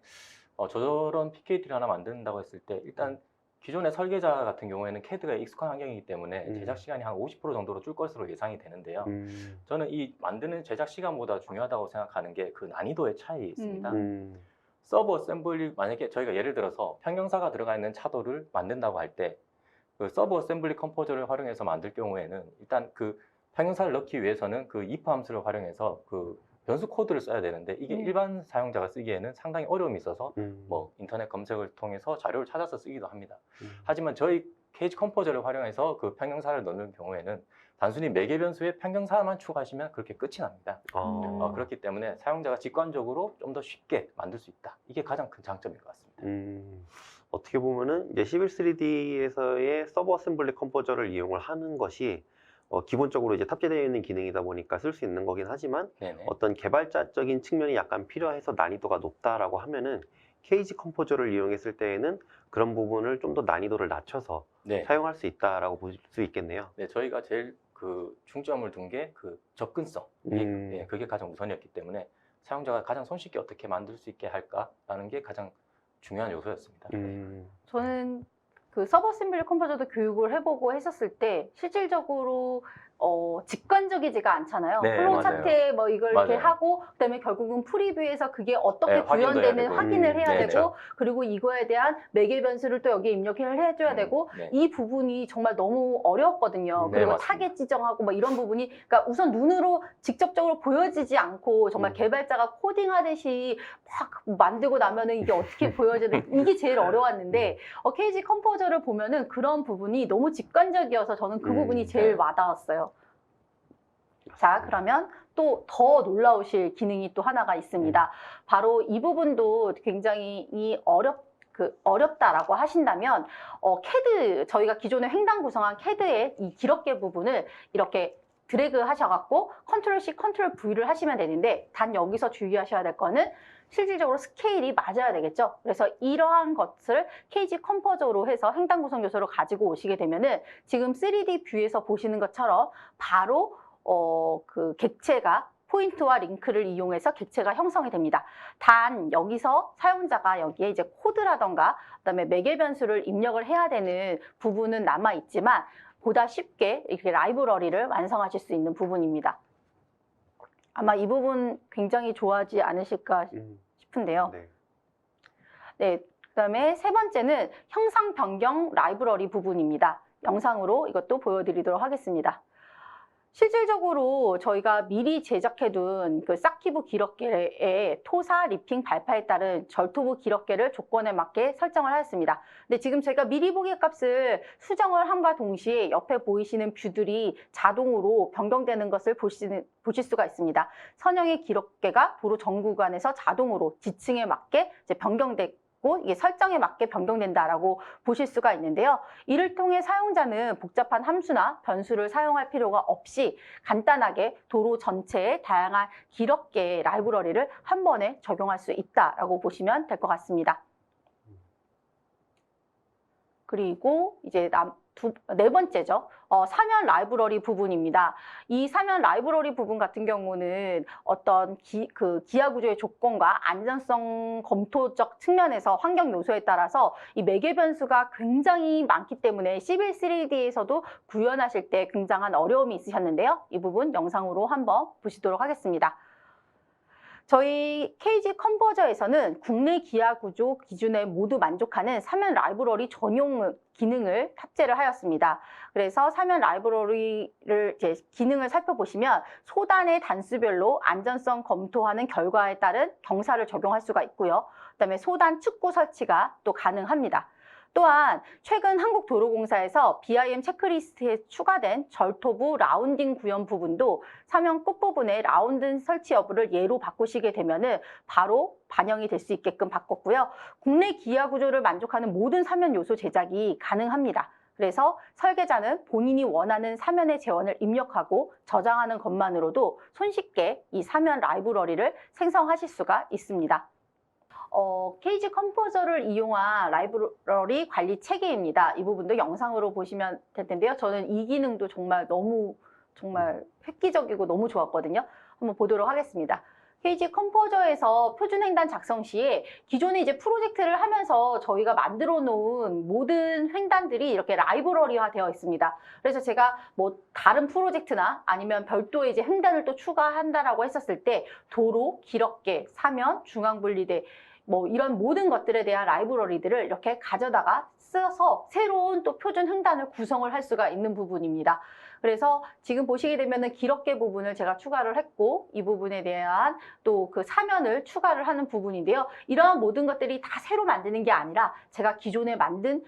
저런 PKT를 하나 만든다고 했을 때 일단 기존의 설계자 같은 경우에는 CAD가 익숙한 환경이기 때문에 제작 시간이 한 50% 정도로 줄 것으로 예상이 되는데요. 저는 이 만드는 제작 시간보다 중요하다고 생각하는 게 그 난이도의 차이에 있습니다. 서브 어셈블리, 만약에 저희가 예를 들어서 평형사가 들어가 있는 차도를 만든다고 할 때 그 서브 어셈블리 컴포저를 활용해서 만들 경우에는 일단 그 평형사를 넣기 위해서는 그 if 함수를 활용해서 그 변수 코드를 써야 되는데, 이게 일반 사용자가 쓰기에는 상당히 어려움이 있어서 뭐 인터넷 검색을 통해서 자료를 찾아서 쓰기도 합니다. 하지만 저희 KG 컴포저를 활용해서 그 평형사를 넣는 경우에는 단순히 매개 변수에 평경사만 추가하시면 그렇게 끝이 납니다. 그렇기 때문에 사용자가 직관적으로 좀 더 쉽게 만들 수 있다. 이게 가장 큰 장점인 것 같습니다. 어떻게 보면은 이제 시빌 3D에서의 서버 어셈블리 컴포저를 이용을 하는 것이 기본적으로 이제 탑재되어 있는 기능이다 보니까 쓸 수 있는 거긴 하지만 네네. 어떤 개발자적인 측면이 약간 필요해서 난이도가 높다라고 하면은 케이지 컴포저를 이용했을 때에는 그런 부분을 좀 더 난이도를 낮춰서 네. 사용할 수 있다라고 볼 수 있겠네요. 네, 저희가 제일 그 중점을 둔 게 그 접근성. 예, 그게 가장 우선이었기 때문에 사용자가 가장 손쉽게 어떻게 만들 수 있게 할까라는 게 가장 중요한 요소였습니다. 저는 그 서버 어셈블리 컴포저도 교육을 해보고 했었을 때 실질적으로 직관적이지가 않잖아요. 네, 플로우 맞아요. 차트에 뭐 이걸 이렇게 맞아요. 하고 그다음에 결국은 프리뷰에서 그게 어떻게 네, 확인도 해야 구현되는 되고. 확인을 해야 네, 되고 그리고 이거에 대한 매개 변수를 또 여기에 입력을 해줘야 되고 네. 이 부분이 정말 너무 어려웠거든요. 네, 그리고 맞습니다. 타겟 지정하고 뭐 이런 부분이 그러니까 우선 눈으로 직접적으로 보여지지 않고 정말 개발자가 코딩하듯이 막 만들고 나면은 이게 어떻게 보여져야 돼 이게 제일 어려웠는데 케이지 컴포저를 보면은 그런 부분이 너무 직관적이어서 저는 그 부분이 제일 네. 와닿았어요. 자, 그러면 또 더 놀라우실 기능이 또 하나가 있습니다. 바로 이 부분도 굉장히 어렵다라고 하신다면 CAD 저희가 기존에 횡단 구성한 CAD의 이 기럽개 부분을 이렇게 드래그 하셔갖고 컨트롤 C, 컨트롤 V를 하시면 되는데 단 여기서 주의하셔야 될 거는 실질적으로 스케일이 맞아야 되겠죠. 그래서 이러한 것을 케이지 컴포저로 해서 횡단 구성 요소를 가지고 오시게 되면은 지금 3D 뷰에서 보시는 것처럼 바로 그 객체가 포인트와 링크를 이용해서 객체가 형성이 됩니다. 단 여기서 사용자가 여기에 이제 코드라던가 그다음에 매개 변수를 입력을 해야 되는 부분은 남아 있지만 보다 쉽게 이렇게 라이브러리를 완성하실 수 있는 부분입니다. 아마 이 부분 굉장히 좋아하지 않으실까 싶은데요. 네, 그다음에 세 번째는 형상 변경 라이브러리 부분입니다. 영상으로 이것도 보여드리도록 하겠습니다. 실질적으로 저희가 미리 제작해둔 그 싹키브 기럽개의 토사, 리핑, 발파에 따른 절토부 기럽개를 조건에 맞게 설정을 하였습니다. 근데 지금 제가 미리 보기 값을 수정을 함과 동시에 옆에 보이시는 뷰들이 자동으로 변경되는 것을 보실 수가 있습니다. 선형의 기럽개가 도로 전 구간에서 자동으로 지층에 맞게 이제 변경되고 이게 설정에 맞게 변경된다라고 보실 수가 있는데요. 이를 통해 사용자는 복잡한 함수나 변수를 사용할 필요가 없이 간단하게 도로 전체에 다양한 기럽개의 라이브러리를 한 번에 적용할 수 있다라고 보시면 될 것 같습니다. 그리고 이제 네 번째죠. 사면 라이브러리 부분입니다. 이 사면 라이브러리 부분 같은 경우는 어떤 기하 구조의 조건과 안전성 검토적 측면에서 환경 요소에 따라서 이 매개 변수가 굉장히 많기 때문에 시빌 3D에서도 구현하실 때 굉장한 어려움이 있으셨는데요. 이 부분 영상으로 한번 보시도록 하겠습니다. 저희 케이지 컴포저에서는 국내 기하 구조 기준에 모두 만족하는 사면 라이브러리 전용 기능을 탑재를 하였습니다. 그래서 사면 라이브러리를 이제 기능을 살펴보시면 소단의 단수별로 안전성 검토하는 결과에 따른 경사를 적용할 수가 있고요. 그다음에 소단 축구 설치가 또 가능합니다. 또한 최근 한국도로공사에서 BIM 체크리스트에 추가된 절토부 라운딩 구현 부분도 사면 끝부분에 라운딩 설치 여부를 예로 바꾸시게 되면은 바로 반영이 될 수 있게끔 바꿨고요. 국내 기하 구조를 만족하는 모든 사면 요소 제작이 가능합니다. 그래서 설계자는 본인이 원하는 사면의 재원을 입력하고 저장하는 것만으로도 손쉽게 이 사면 라이브러리를 생성하실 수가 있습니다. 케이지 컴포저를 이용한 라이브러리 관리 체계입니다. 이 부분도 영상으로 보시면 될 텐데요. 저는 이 기능도 정말 획기적이고 너무 좋았거든요. 한번 보도록 하겠습니다. 케이지 컴포저에서 표준 횡단 작성 시에 기존에 이제 프로젝트를 하면서 저희가 만들어 놓은 모든 횡단들이 이렇게 라이브러리화 되어 있습니다. 그래서 제가 뭐 다른 프로젝트나 아니면 별도의 이제 횡단을 또 추가한다라고 했었을 때 도로, 기럽개, 사면, 중앙분리대 뭐 이런 모든 것들에 대한 라이브러리들을 이렇게 가져다가 써서 새로운 또 표준 횡단을 구성을 할 수가 있는 부분입니다. 그래서 지금 보시게 되면은 기럽개 부분을 제가 추가를 했고 이 부분에 대한 또 그 사면을 추가를 하는 부분인데요. 이러한 모든 것들이 다 새로 만드는 게 아니라 제가 기존에 만든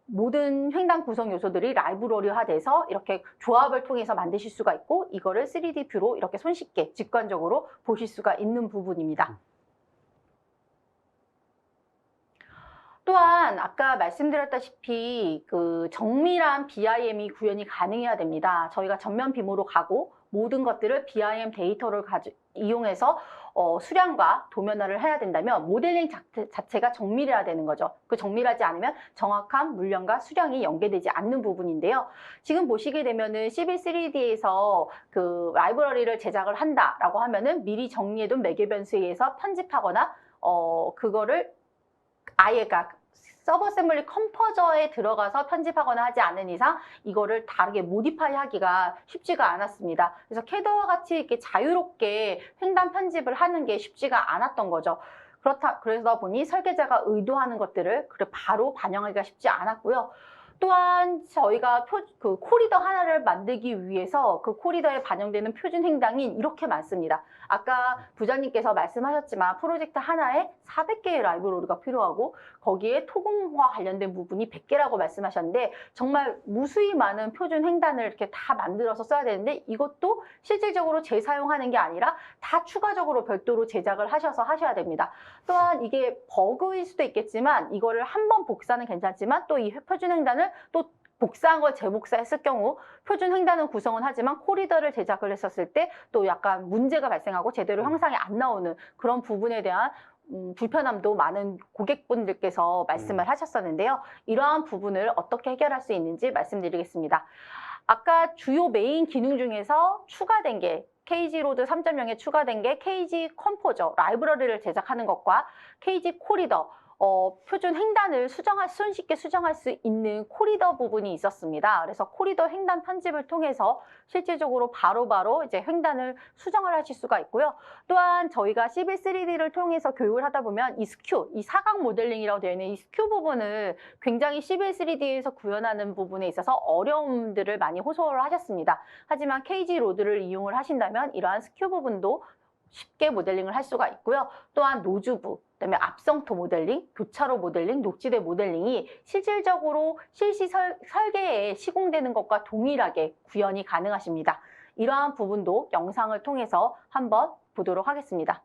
모든 횡단 구성 요소들이 라이브러리화돼서 이렇게 조합을 통해서 만드실 수가 있고 이거를 3D 뷰로 이렇게 손쉽게 직관적으로 보실 수가 있는 부분입니다. 또한 아까 말씀드렸다시피 그 정밀한 BIM이 구현이 가능해야 됩니다. 저희가 전면 빔으로 가고 모든 것들을 BIM 데이터를 이용해서 수량과 도면화를 해야 된다면 모델링 자체가 정밀해야 되는 거죠. 그 정밀하지 않으면 정확한 물량과 수량이 연계되지 않는 부분인데요. 지금 보시게 되면은 CB3D에서 그 라이브러리를 제작을 한다라고 하면은 미리 정리해둔 매개 변수에 의해서 편집하거나 그거를 아예 서브 어셈블리 컴포저에 들어가서 편집하거나 하지 않은 이상 이거를 다르게 모디파이 하기가 쉽지가 않았습니다. 그래서 캐드와 같이 이렇게 자유롭게 횡단 편집을 하는 게 쉽지가 않았던 거죠. 그러다 보니 설계자가 의도하는 것들을 바로 반영하기가 쉽지 않았고요. 또한 저희가 그 코리더 하나를 만들기 위해서 그 코리더에 반영되는 표준 횡단이 이렇게 많습니다. 아까 부장님께서 말씀하셨지만 프로젝트 하나에 400개의 라이브러리가 필요하고 거기에 토공과 관련된 부분이 100개라고 말씀하셨는데 정말 무수히 많은 표준 횡단을 이렇게 다 만들어서 써야 되는데 이것도 실질적으로 재사용하는 게 아니라 다 추가적으로 별도로 제작을 하셔서 하셔야 됩니다. 또한 이게 버그일 수도 있겠지만 이거를 한 번 복사는 괜찮지만 또 이 표준 횡단을 또 복사한 걸 재복사했을 경우 표준 횡단은 구성은 하지만 코리더를 제작을 했었을 때 또 약간 문제가 발생하고 제대로 형상이 안 나오는 그런 부분에 대한 불편함도 많은 고객분들께서 말씀을 하셨었는데요. 이러한 부분을 어떻게 해결할 수 있는지 말씀드리겠습니다. 아까 주요 메인 기능 중에서 추가된 게 KG로드 3.0에 추가된 게 KG 컴포저, 라이브러리를 제작하는 것과 KG 코리더, 표준 횡단을 손쉽게 수정할 수 있는 코리더 부분이 있었습니다. 그래서 코리더 횡단 편집을 통해서 실질적으로 바로바로 이제 횡단을 수정을 하실 수가 있고요. 또한 저희가 CB3D를 통해서 교육을 하다 보면 이 스큐, 이 사각 모델링이라고 되어 있는 이 스큐 부분을 굉장히 CB3D에서 구현하는 부분에 있어서 어려움들을 많이 호소를 하셨습니다. 하지만 KG 로드를 이용을 하신다면 이러한 스큐 부분도 쉽게 모델링을 할 수가 있고요. 또한 노즈부, 그다음에 앞성토 모델링, 교차로 모델링, 녹지대 모델링이 실질적으로 실시 설계에 시공되는 것과 동일하게 구현이 가능하십니다. 이러한 부분도 영상을 통해서 한번 보도록 하겠습니다.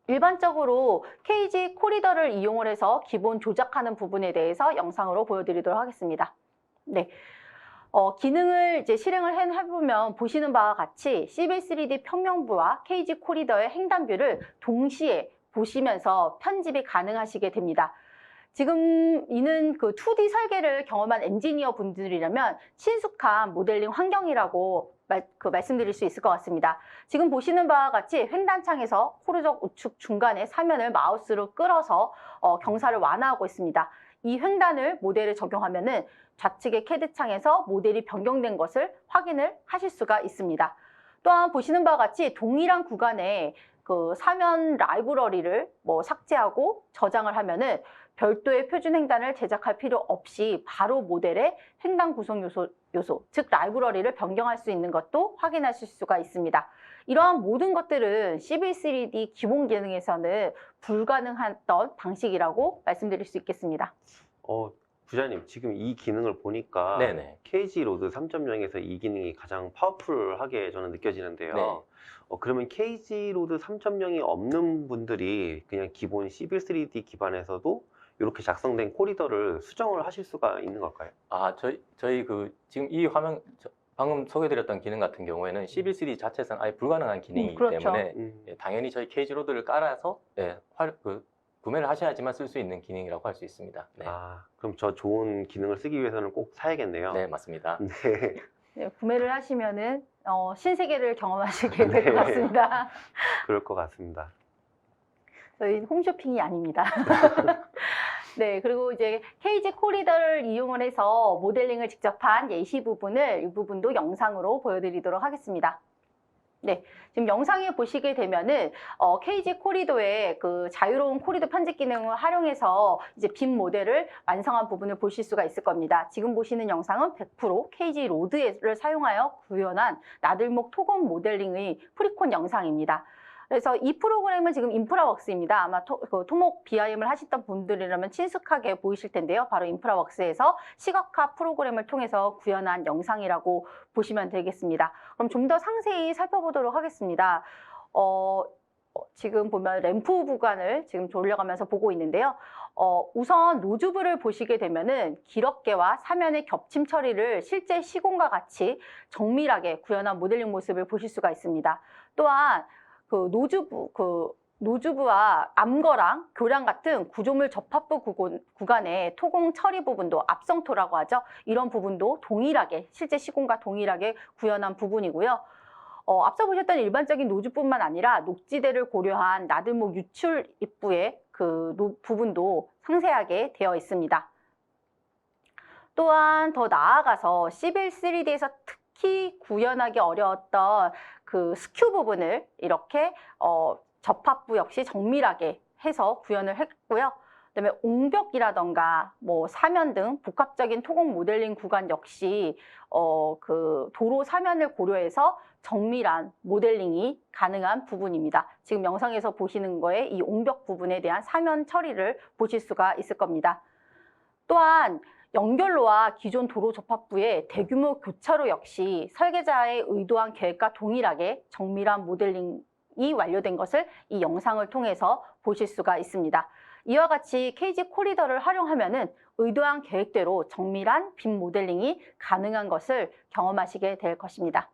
일반적으로 KG 코리더를 이용을 해서 기본 조작하는 부분에 대해서 영상으로 보여드리도록 하겠습니다. 네. 기능을 이제 실행을 해보면 보시는 바와 같이 CB3D 평면부와 KG 코리더의 횡단뷰를 동시에 보시면서 편집이 가능하시게 됩니다. 지금 이는 그 2D 설계를 경험한 엔지니어 분들이라면 친숙한 모델링 환경이라고 말씀드릴 수 있을 것 같습니다. 지금 보시는 바와 같이 횡단창에서 코르적 우측 중간에 사면을 마우스로 끌어서 경사를 완화하고 있습니다. 이 횡단을 모델에 적용하면은 좌측의 CAD창에서 모델이 변경된 것을 확인을 하실 수가 있습니다. 또한 보시는 바와 같이 동일한 구간에 그 사면 라이브러리를 삭제하고 저장을 하면은 별도의 표준 횡단을 제작할 필요 없이 바로 모델의 횡단 구성 요소, 즉 라이브러리를 변경할 수 있는 것도 확인하실 수가 있습니다. 이러한 모든 것들은 CB3D 기본 기능에서는 불가능했던 방식이라고 말씀드릴 수 있겠습니다. 부장님, 지금 이 기능을 보니까 네네. KG 로드 3.0에서 이 기능이 가장 파워풀하게 저는 느껴지는데요. 네. 그러면 KG 로드 3.0이 없는 분들이 그냥 기본 CB3D 기반에서도 이렇게 작성된 코리더를 수정을 하실 수가 있는 걸까요? 저희 지금 이 화면 방금 소개드렸던 기능 같은 경우에는 CB3D 자체에서는 아예 불가능한 기능이기 그렇죠. 때문에 당연히 저희 KG 로드를 깔아서 구매를 하셔야지만 쓸 수 있는 기능이라고 할 수 있습니다. 네. 그럼 저 좋은 기능을 쓰기 위해서는 꼭 사야겠네요. 네, 맞습니다. 네. 네, 구매를 하시면은 신세계를 경험하시게 될 것 네. 같습니다. 그럴 것 같습니다. 저희 홈쇼핑이 아닙니다. 네, 그리고 이제 KG 코리더를 이용을 해서 모델링을 직접 한 예시 부분을 이 부분도 영상으로 보여드리도록 하겠습니다. 네, 지금 영상에 보시게 되면은 KG 코리도의 그 자유로운 코리도 편집 기능을 활용해서 이제 빔 모델을 완성한 부분을 보실 수가 있을 겁니다. 지금 보시는 영상은 100% KG 로드를 사용하여 구현한 나들목 토건 모델링의 프리콘 영상입니다. 그래서 이 프로그램은 지금 인프라웍스입니다. 아마 토목 BIM을 하셨던 분들이라면 친숙하게 보이실 텐데요. 바로 인프라웍스에서 시각화 프로그램을 통해서 구현한 영상이라고 보시면 되겠습니다. 그럼 좀 더 상세히 살펴보도록 하겠습니다. 지금 보면 램프 구간을 지금 돌려가면서 보고 있는데요. 우선 노즈블을 보시게 되면은 기럽개와 사면의 겹침 처리를 실제 시공과 같이 정밀하게 구현한 모델링 모습을 보실 수가 있습니다. 또한 그 노즈부와 암거랑 교량 같은 구조물 접합부 구간의 토공 처리 부분도 앞성토라고 하죠. 이런 부분도 동일하게 실제 시공과 동일하게 구현한 부분이고요. 앞서 보셨던 일반적인 노즈뿐만 아니라 녹지대를 고려한 나들목 유출 입구의 그 부분도 상세하게 되어 있습니다. 또한 더 나아가서 시빌 3D에서 특히 구현하기 어려웠던 그 스큐 부분을 이렇게 접합부 역시 정밀하게 해서 구현을 했고요. 그다음에 옹벽이라던가 뭐 사면 등 복합적인 토공 모델링 구간 역시 그 도로 사면을 고려해서 정밀한 모델링이 가능한 부분입니다. 지금 영상에서 보시는 거에 이 옹벽 부분에 대한 사면 처리를 보실 수가 있을 겁니다. 또한 연결로와 기존 도로 접합부의 대규모 교차로 역시 설계자의 의도한 계획과 동일하게 정밀한 모델링이 완료된 것을 이 영상을 통해서 보실 수가 있습니다. 이와 같이 KG 코리더를 활용하면은 의도한 계획대로 정밀한 빔 모델링이 가능한 것을 경험하시게 될 것입니다.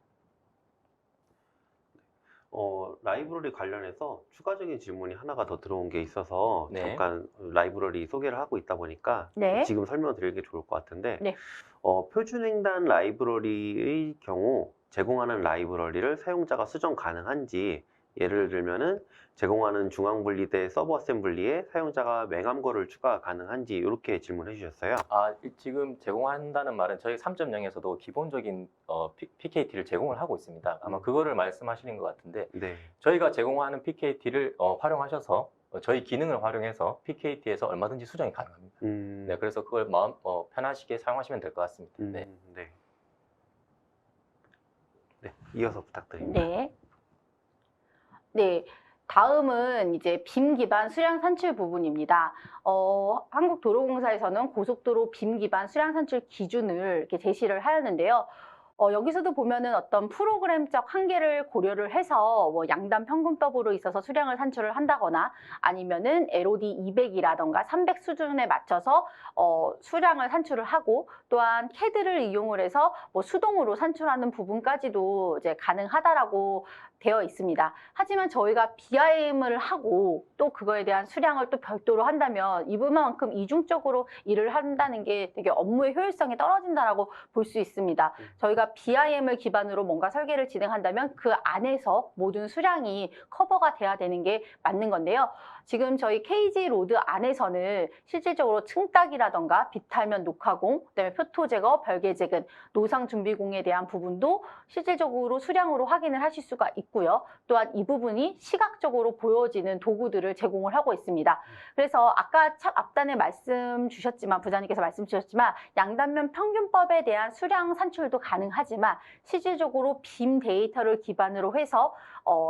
라이브러리 관련해서 추가적인 질문이 하나가 더 들어온 게 있어서 네. 잠깐 라이브러리 소개를 하고 있다 보니까 네. 지금 설명을 드리는 게 좋을 것 같은데 네. 표준횡단 라이브러리의 경우 제공하는 라이브러리를 사용자가 수정 가능한지, 예를 들면은 제공하는 중앙분리대 서버 어셈블리에 사용자가 맹암거를 추가 가능한지 이렇게 질문해 주셨어요. 지금 제공한다는 말은 저희 3.0에서도 기본적인 PKT를 제공을 하고 있습니다. 아마 그거를 말씀하시는 것 같은데, 네. 저희가 제공하는 PKT를 활용하셔서 저희 기능을 활용해서 PKT에서 얼마든지 수정이 가능합니다. 네, 그래서 그걸 마음 편하시게 사용하시면 될 것 같습니다. 네. 네. 네, 이어서 부탁드립니다. 네. 네. 다음은 이제 빔 기반 수량 산출 부분입니다. 한국도로공사에서는 고속도로 빔 기반 수량 산출 기준을 이렇게 제시를 하였는데요. 여기서도 보면은 어떤 프로그램적 한계를 고려를 해서 뭐 양단 평균법으로 있어서 수량을 산출을 한다거나 아니면은 LOD 200이라던가 300 수준에 맞춰서 수량을 산출을 하고, 또한 CAD를 이용을 해서 뭐 수동으로 산출하는 부분까지도 이제 가능하다라고 되어 있습니다. 하지만 저희가 BIM을 하고 또 그거에 대한 수량을 또 별도로 한다면 이 부분만큼 이중적으로 일을 한다는 게 되게 업무의 효율성이 떨어진다라고 볼 수 있습니다. 저희가 BIM을 기반으로 뭔가 설계를 진행한다면 그 안에서 모든 수량이 커버가 돼야 되는 게 맞는 건데요. 지금 저희 KG 로드 안에서는 실질적으로 층딱이라던가 비탈면 녹화공, 그다음에 표토 제거, 별개 재근, 노상 준비공에 대한 부분도 실질적으로 수량으로 확인을 하실 수가 있고요. 또한 이 부분이 시각적으로 보여지는 도구들을 제공을 하고 있습니다. 그래서 아까 앞단에 부장님께서 말씀 주셨지만 양단면 평균법에 대한 수량 산출도 가능하지만 실질적으로 빔 데이터를 기반으로 해서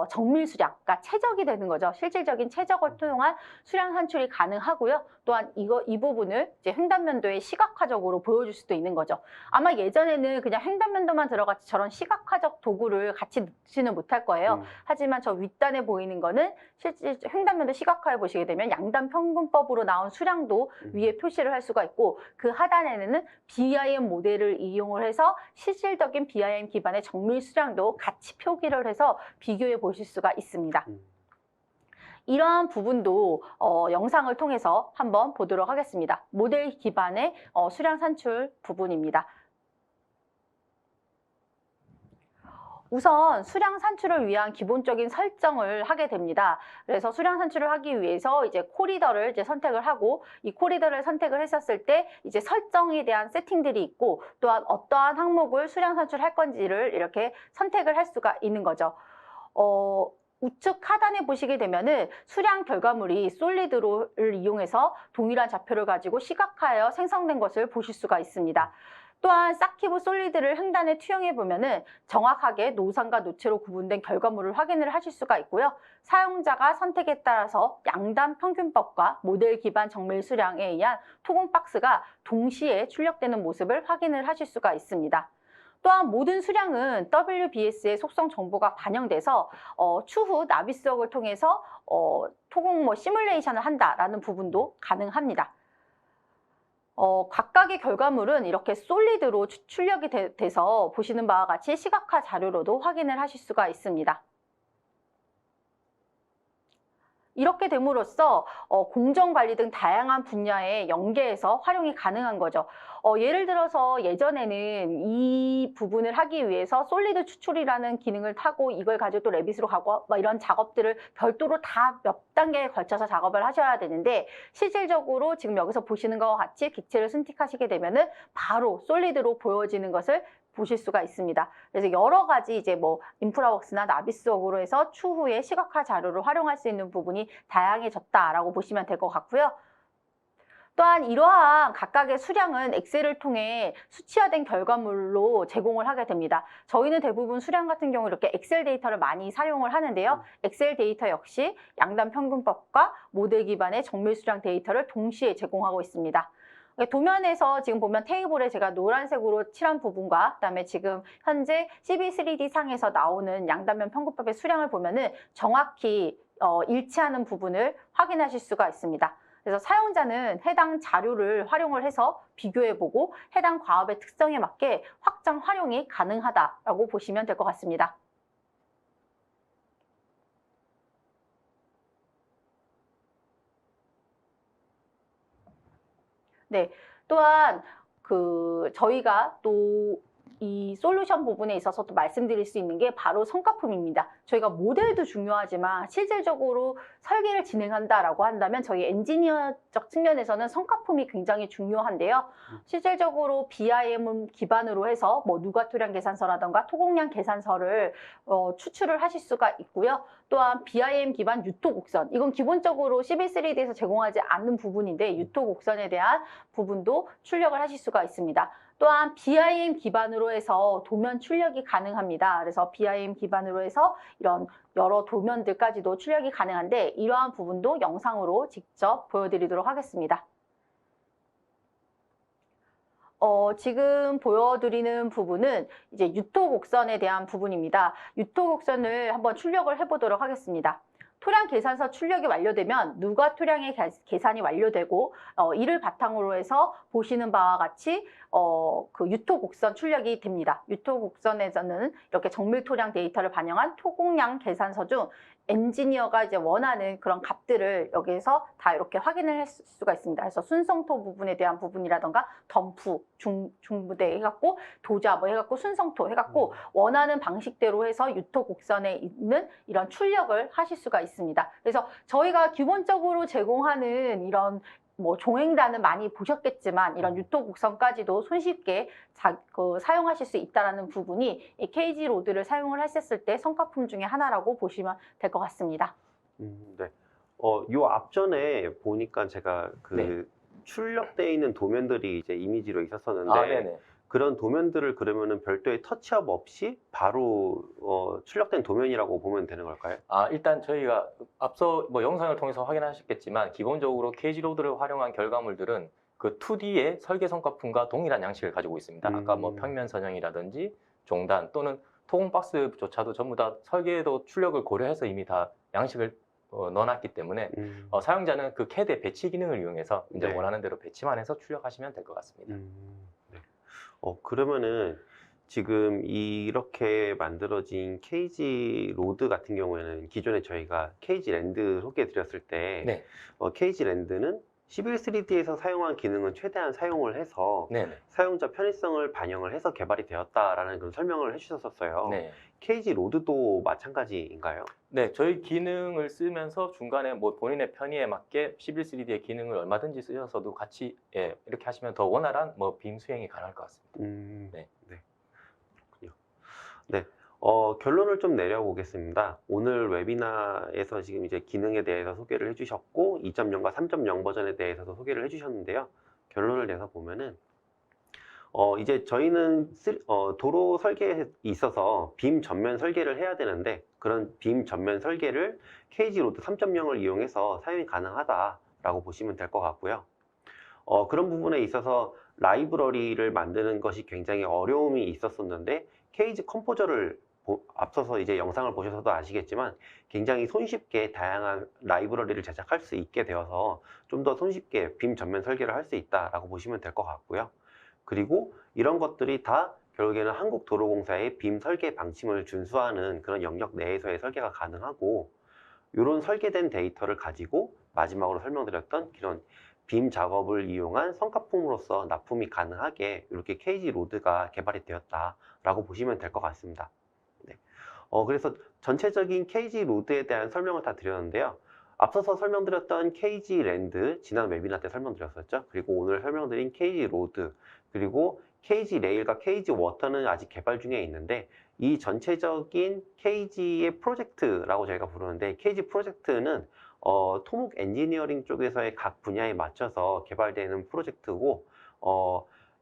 정밀 수량, 그러니까 최적이 되는 거죠. 실질적인 최적을 통한 수량 산출이 가능하고요. 또한 이 부분을 이제 횡단면도에 시각화적으로 보여줄 수도 있는 거죠. 아마 예전에는 그냥 횡단면도만 들어갔지 저런 시각화적 도구를 같이 넣지는 못할 거예요. 하지만 저 윗단에 보이는 거는 실제 횡단면도 시각화해 보시게 되면 양단 평균법으로 나온 수량도 위에 표시를 할 수가 있고, 그 하단에는 BIM 모델을 이용을 해서 실질적인 BIM 기반의 정밀 수량도 같이 표기를 해서 비교해 보실 수가 있습니다. 이러한 부분도 영상을 통해서 한번 보도록 하겠습니다. 모델 기반의 수량 산출 부분입니다. 우선 수량 산출을 위한 기본적인 설정을 하게 됩니다. 그래서 수량 산출을 하기 위해서 이제 코리더를 이제 선택을 하고, 이 코리더를 선택을 했었을 때 이제 설정에 대한 세팅들이 있고, 또한 어떠한 항목을 수량 산출할 건지를 이렇게 선택을 할 수가 있는 거죠. 우측 하단에 보시게 되면은 수량 결과물이 솔리드를 이용해서 동일한 좌표를 가지고 시각화하여 생성된 것을 보실 수가 있습니다. 또한 싹키보 솔리드를 횡단에 투영해 보면은 정확하게 노상과 노체로 구분된 결과물을 확인을 하실 수가 있고요. 사용자가 선택에 따라서 양단 평균법과 모델 기반 정밀 수량에 의한 토공 박스가 동시에 출력되는 모습을 확인을 하실 수가 있습니다. 또한 모든 수량은 WBS의 속성 정보가 반영돼서 추후 나비수역을 통해서 토공 시뮬레이션을 한다라는 부분도 가능합니다. 각각의 결과물은 이렇게 솔리드로 출력이 돼서 보시는 바와 같이 시각화 자료로도 확인을 하실 수가 있습니다. 이렇게 됨으로써 공정관리 등 다양한 분야의 연계에서 활용이 가능한 거죠. 예를 들어서 예전에는 이 부분을 하기 위해서 솔리드 추출이라는 기능을 타고 이걸 가지고 또 레빗으로 가고 이런 작업들을 별도로 다 몇 단계에 걸쳐서 작업을 하셔야 되는데 실질적으로 지금 여기서 보시는 것과 같이 객체를 선택하시게 되면은 바로 솔리드로 보여지는 것을 보실 수가 있습니다. 그래서 여러 가지 이제 인프라웍스나 나비스웍으로 해서 추후에 시각화 자료를 활용할 수 있는 부분이 다양해졌다라고 보시면 될 것 같고요. 또한 이러한 각각의 수량은 엑셀을 통해 수치화된 결과물로 제공을 하게 됩니다. 저희는 대부분 수량 같은 경우 이렇게 엑셀 데이터를 많이 사용을 하는데요. 엑셀 데이터 역시 양단 평균법과 모델 기반의 정밀 수량 데이터를 동시에 제공하고 있습니다. 도면에서 지금 보면 테이블에 제가 노란색으로 칠한 부분과 그다음에 지금 현재 CB3D 상에서 나오는 양단면 평균법의 수량을 보면은 정확히 일치하는 부분을 확인하실 수가 있습니다. 그래서 사용자는 해당 자료를 활용을 해서 비교해보고 해당 과업의 특성에 맞게 확장 활용이 가능하다라고 보시면 될 것 같습니다. 네, 또한 저희가 또 이 솔루션 부분에 있어서 또 말씀드릴 수 있는 게 바로 성과품입니다. 저희가 모델도 중요하지만 실질적으로 설계를 진행한다라고 한다면 저희 엔지니어적 측면에서는 성과품이 굉장히 중요한데요. 실질적으로 BIM 기반으로 해서 누가 토량 계산서라던가 토공량 계산서를 추출을 하실 수가 있고요. 또한 BIM 기반 유토 곡선, 이건 기본적으로 CB3D에서 제공하지 않는 부분인데 유토 곡선에 대한 부분도 출력을 하실 수가 있습니다. 또한 BIM 기반으로 해서 도면 출력이 가능합니다. 그래서 BIM 기반으로 해서 이런 여러 도면들까지도 출력이 가능한데 이러한 부분도 영상으로 직접 보여드리도록 하겠습니다. 지금 보여드리는 부분은 이제 유토 곡선에 대한 부분입니다. 유토 곡선을 한번 출력을 해보도록 하겠습니다. 토량 계산서 출력이 완료되면 누가 토량의 계산이 완료되고 이를 바탕으로 해서 보시는 바와 같이 그 유토 곡선 출력이 됩니다. 유토 곡선에서는 이렇게 정밀 토량 데이터를 반영한 토공량 계산서 중 엔지니어가 이제 원하는 그런 값들을 여기에서 다 이렇게 확인을 할 수가 있습니다. 그래서 순성토 부분에 대한 부분이라던가 덤프, 중부대 해갖고 도자 해갖고 순성토 해갖고 원하는 방식대로 해서 유토 곡선에 있는 이런 출력을 하실 수가 있습니다. 그래서 저희가 기본적으로 제공하는 이런 종횡단은 많이 보셨겠지만 이런 유토 곡선까지도 손쉽게 사용하실 수 있다는 부분이 이 KG 로드를 사용을 하셨을 때 성과품 중에 하나라고 보시면 될 것 같습니다. 네. 요 앞전에 보니까 제가 네. 출력되어 있는 도면들이 이제 이미지로 있었었는데 네네. 그런 도면들을 그러면은 별도의 터치업 없이 바로 출력된 도면이라고 보면 되는 걸까요? 일단 저희가 앞서 영상을 통해서 확인하셨겠지만 기본적으로 KG 로드를 활용한 결과물들은 그 2D의 설계 성과품과 동일한 양식을 가지고 있습니다. 아까 평면 선형이라든지 종단 또는 토공 박스조차도 전부 다 설계도 출력을 고려해서 이미 다 양식을 넣어놨기 때문에 사용자는 그 CAD의 배치 기능을 이용해서 이제 네. 원하는 대로 배치만 해서 출력하시면 될 것 같습니다. 네. 그러면은 지금 이렇게 만들어진 KG 로드 같은 경우에는 기존에 저희가 KG 랜드 소개해 드렸을 때 네. KG 랜드는 11.3D에서 사용한 기능은 최대한 사용을 해서 네네. 사용자 편의성을 반영을 해서 개발이 되었다라는 그런 설명을 해주셨었어요. 네. KG 로드도 마찬가지인가요? 네, 저희 기능을 쓰면서 중간에 본인의 편의에 맞게 11.3D의 기능을 얼마든지 쓰셔서도 같이 이렇게 하시면 더 원활한 빔 수행이 가능할 것 같습니다. 네. 그렇군요. 네. 결론을 좀 내려보겠습니다. 오늘 웨비나에서 지금 이제 기능에 대해서 소개를 해주셨고 2.0과 3.0 버전에 대해서도 소개를 해주셨는데요. 결론을 내서 보면은 이제 저희는 도로 설계에 있어서 빔 전면 설계를 해야 되는데 그런 빔 전면 설계를 KG 로드 3.0을 이용해서 사용이 가능하다라고 보시면 될 것 같고요. 그런 부분에 있어서 라이브러리를 만드는 것이 굉장히 어려움이 있었었는데 케이지 컴포저를 앞서서 이제 영상을 보셔서도 아시겠지만 굉장히 손쉽게 다양한 라이브러리를 제작할 수 있게 되어서 좀 더 손쉽게 빔 전면 설계를 할 수 있다라고 보시면 될 것 같고요. 그리고 이런 것들이 다 결국에는 한국도로공사의 빔 설계 방침을 준수하는 그런 영역 내에서의 설계가 가능하고 이런 설계된 데이터를 가지고 마지막으로 설명드렸던 그런 빔 작업을 이용한 성과품으로서 납품이 가능하게 이렇게 KG 로드가 개발이 되었다라고 보시면 될 것 같습니다. 네. 그래서 전체적인 KG 로드에 대한 설명을 다 드렸는데요. 앞서서 설명드렸던 KG 랜드, 지난 웨비나 때 설명드렸었죠. 그리고 오늘 설명드린 KG 로드, 그리고 KG 레일과 KG 워터는 아직 개발 중에 있는데 이 전체적인 KG의 프로젝트라고 저희가 부르는데 KG 프로젝트는 토목 엔지니어링 쪽에서의 각 분야에 맞춰서 개발되는 프로젝트고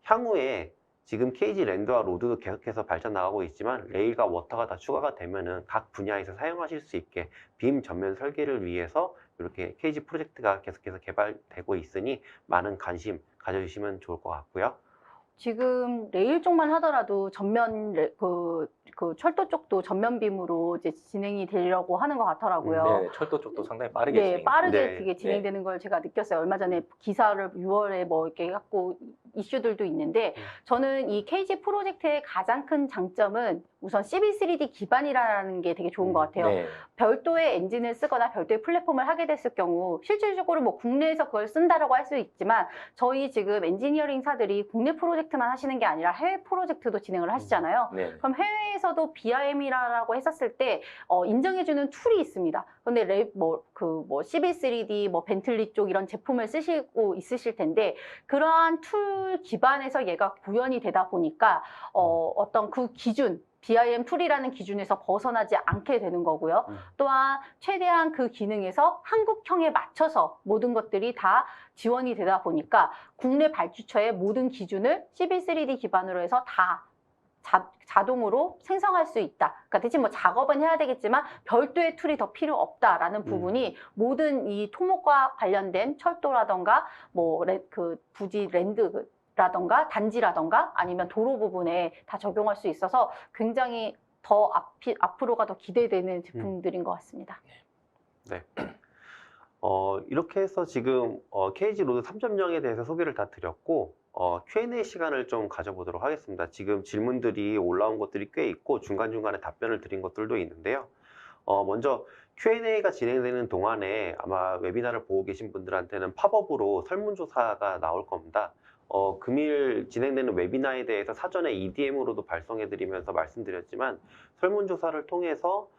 향후에 지금 KG 랜드와 로드도 계속해서 발전 나가고 있지만 레일과 워터가 다 추가가 되면은 각 분야에서 사용하실 수 있게 빔 전면 설계를 위해서 이렇게 KG 프로젝트가 계속해서 개발되고 있으니 많은 관심 가져주시면 좋을 것 같고요. 지금 레일 쪽만 하더라도 전면 그 철도 쪽도 전면빔으로 이제 진행이 되려고 하는 것 같더라고요. 네, 철도 쪽도 상당히 빠르게 네, 진행. 빠르게 네. 그게 진행되는 걸 제가 느꼈어요. 얼마 전에 기사를 6월에 뭐 이렇게 갖고 이슈들도 있는데 저는 이 KG 프로젝트의 가장 큰 장점은 우선 CB3D 기반이라는 게 되게 좋은 것 같아요. 네. 별도의 엔진을 쓰거나 별도의 플랫폼을 하게 됐을 경우 실질적으로 뭐 국내에서 그걸 쓴다라고 할 수 있지만 저희 지금 엔지니어링사들이 국내 프로젝트만 하시는 게 아니라 해외 프로젝트도 진행을 하시잖아요. 네. 그럼 해외에서도 BIM이라고 했었을 때 인정해주는 툴이 있습니다. 근데 CB3D, 뭐 벤틀리 쪽 이런 제품을 쓰시고 있으실 텐데 그러한 툴 기반에서 얘가 구현이 되다 보니까 어떤 그 기준 BIM 툴이라는 기준에서 벗어나지 않게 되는 거고요. 또한 최대한 그 기능에서 한국형에 맞춰서 모든 것들이 다 지원이 되다 보니까 국내 발주처의 모든 기준을 CB3D 기반으로 해서 다 자동으로 생성할 수 있다. 그러니까 대신 뭐 작업은 해야 되겠지만 별도의 툴이 더 필요 없다라는 부분이 모든 이 토목과 관련된 철도라던가 뭐 부지 랜드라던가 단지라던가 아니면 도로 부분에 다 적용할 수 있어서 굉장히 더 앞으로가 더 기대되는 제품들인 것 같습니다. 네. 이렇게 해서 지금 KG 로드 3.0에 대해서 소개를 다 드렸고 Q&A 시간을 좀 가져보도록 하겠습니다. 지금 질문들이 올라온 것들이 꽤 있고 중간중간에 답변을 드린 것들도 있는데요. 먼저 Q&A가 진행되는 동안에 아마 웨비나를 보고 계신 분들한테는 팝업으로 설문조사가 나올 겁니다. 금일 진행되는 웨비나에 대해서 사전에 EDM으로도 발송해드리면서 말씀드렸지만 설문조사를 통해서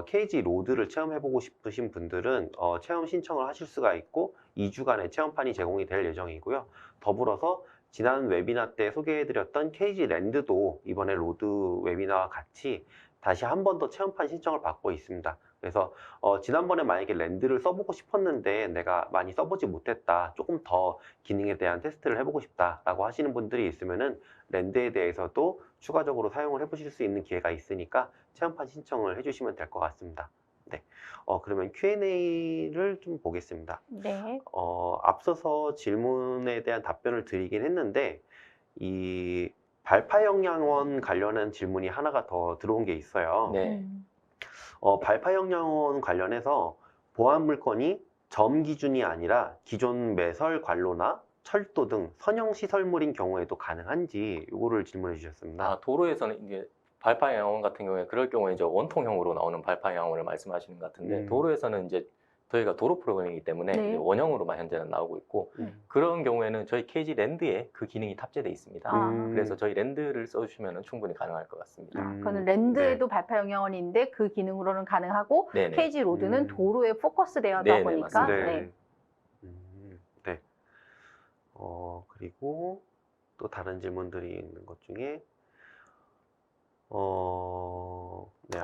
KG 로드를 체험해보고 싶으신 분들은 체험 신청을 하실 수가 있고 2주간의 체험판이 제공이 될 예정이고요. 더불어서 지난 웨비나 때 소개해드렸던 KG 랜드도 이번에 로드 웨비나와 같이 다시 한 번 더 체험판 신청을 받고 있습니다. 그래서 지난번에 만약에 랜드를 써보고 싶었는데 내가 많이 써보지 못했다, 조금 더 기능에 대한 테스트를 해보고 싶다라고 하시는 분들이 있으면은 랜드에 대해서도 추가적으로 사용을 해보실 수 있는 기회가 있으니까 체험판 신청을 해주시면 될 것 같습니다. 네, 그러면 Q&A를 좀 보겠습니다. 네. 앞서서 질문에 대한 답변을 드리긴 했는데 이 발파영양원 관련한 질문이 하나가 더 들어온 게 있어요. 네. 발파영양원 관련해서 보안 물건이 점 기준이 아니라 기존 매설 관로나 철도 등 선형 시설물인 경우에도 가능한지 이거를 질문해 주셨습니다. 도로에서는 이제 발파 양원 같은 경우에 그럴 경우에 이제 원통형으로 나오는 발파 양원을 말씀하시는 것 같은데 도로에서는 이제 저희가 도로 프로그램이기 때문에 네. 이제 원형으로만 현재는 나오고 있고 그런 경우에는 저희 KG 랜드에 그 기능이 탑재되어 있습니다. 그래서 저희 랜드를 써주시면 충분히 가능할 것 같습니다. 그거는 랜드에도 발파 영역원인데 그 기능으로는 가능하고 네네. KG 로드는 도로에 포커스되어다 네네, 보니까 맞습니다. 네. 네. 그리고 또 다른 질문들이 있는 것 중에 네,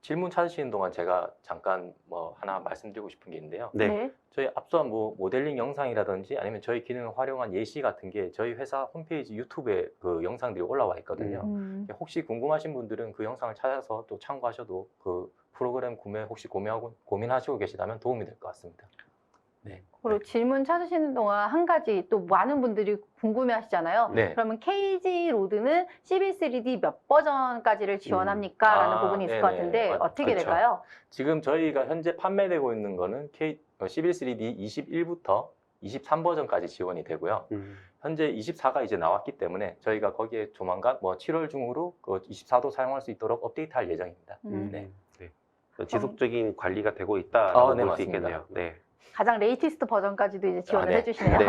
질문 찾으시는 동안 제가 잠깐 뭐 하나 말씀드리고 싶은 게 있는데요. 네. 저희 앞서 뭐 모델링 영상이라든지 아니면 저희 기능을 활용한 예시 같은 게 저희 회사 홈페이지 유튜브에 그 영상들이 올라와 있거든요. 혹시 궁금하신 분들은 그 영상을 찾아서 또 참고하셔도 그 프로그램 구매 혹시 고민하시고 계시다면 도움이 될 것 같습니다. 네. 그리고 질문 찾으시는 동안 한 가지 또 많은 분들이 궁금해 하시잖아요. 네. 그러면 KG 로드는 CB3D 몇 버전까지를 지원합니까? 라는 부분이 있을 것 네네. 같은데 어떻게 그렇죠. 될까요? 지금 저희가 현재 판매되고 있는 거는 CB3D 21부터 23버전까지 지원이 되고요. 현재 24가 이제 나왔기 때문에 저희가 거기에 조만간 뭐 7월 중으로 그 24도 사용할 수 있도록 업데이트할 예정입니다. 네. 지속적인 관리가 되고 있다라고 네, 볼 수 맞습니다. 있겠네요. 네. 가장 레이티스트 버전까지도 이제 지원을 네. 해주시네요. 네.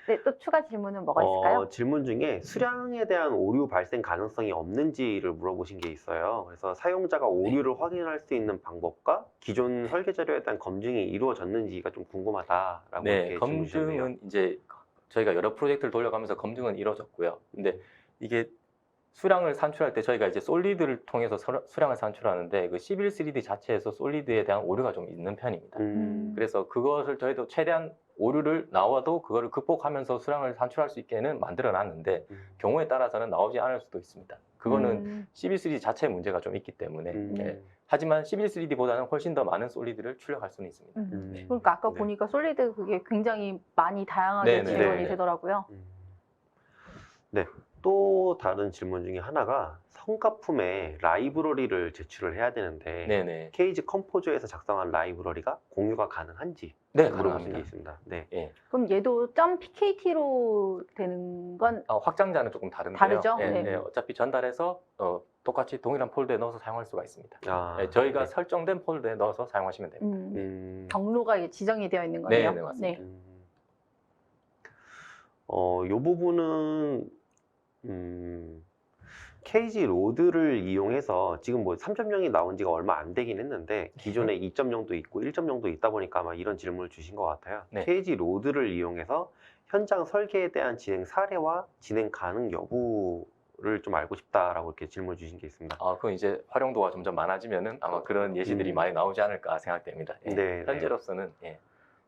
네, 또 추가 질문은 뭐가 있을까요? 질문 중에 수량에 대한 오류 발생 가능성이 없는지를 물어보신 게 있어요. 그래서 사용자가 오류를 확인할 수 있는 방법과 기존 설계 자료에 대한 검증이 이루어졌는지가 좀 궁금하다라고 네, 이렇게 질문 주셨네요. 검증은 이제 저희가 여러 프로젝트를 돌려가면서 검증은 이루어졌고요. 근데 이게 수량을 산출할 때 저희가 이제 솔리드를 통해서 수량을 산출하는데 그 11-3D 자체에서 솔리드에 대한 오류가 좀 있는 편입니다. 그래서 그것을 저희도 최대한 오류를 나와도 그거를 극복하면서 수량을 산출할 수 있게는 만들어 놨는데 경우에 따라서는 나오지 않을 수도 있습니다. 그거는 11-3D 자체의 문제가 좀 있기 때문에 네. 하지만 11-3D보다는 훨씬 더 많은 솔리드를 출력할 수는 있습니다. 네. 그러니까 아까 네. 보니까 솔리드 그게 굉장히 많이 다양하게 네네. 지원이 네. 되더라고요. 네. 또 다른 질문 중에 하나가 성가품에 라이브러리를 제출을 해야 되는데 네네. 케이지 컴포저에서 작성한 라이브러리가 공유가 가능한지 네, 물어보신 게 가능합니다. 있습니다. 네. 예. 그럼 얘도 .pkt로 되는 건 확장자는 조금 다른데요. 다르죠? 예, 네. 예, 어차피 전달해서 똑같이 동일한 폴더에 넣어서 사용할 수가 있습니다. 아, 예, 저희가 네. 설정된 폴더에 넣어서 사용하시면 됩니다. 경로가 이게 지정이 되어 있는 거네요. 네, 맞습니다. 이 부분은 KG 로드를 이용해서 지금 뭐 3.0이 나온 지가 얼마 안 되긴 했는데 기존에 2.0도 있고 1.0도 있다 보니까 아마 이런 질문을 주신 것 같아요. 네. KG 로드를 이용해서 현장 설계에 대한 진행 사례와 진행 가능 여부를 좀 알고 싶다라고 이렇게 질문 주신 게 있습니다. 그건 이제 활용도가 점점 많아지면은 아마 그런 예시들이 많이 나오지 않을까 생각됩니다. 예. 네, 현재로서는 예.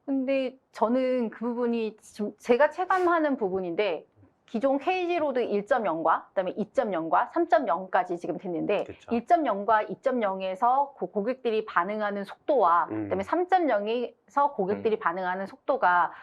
근데 저는 그 부분이 지금 제가 체감하는 부분인데 기존 KG 로드 1.0과 그다음에 2.0과 3.0까지 지금 됐는데 그쵸. 1.0과 2.0에서 고객들이 반응하는 속도와 그다음에 3.0에서 고객들이 반응하는 속도가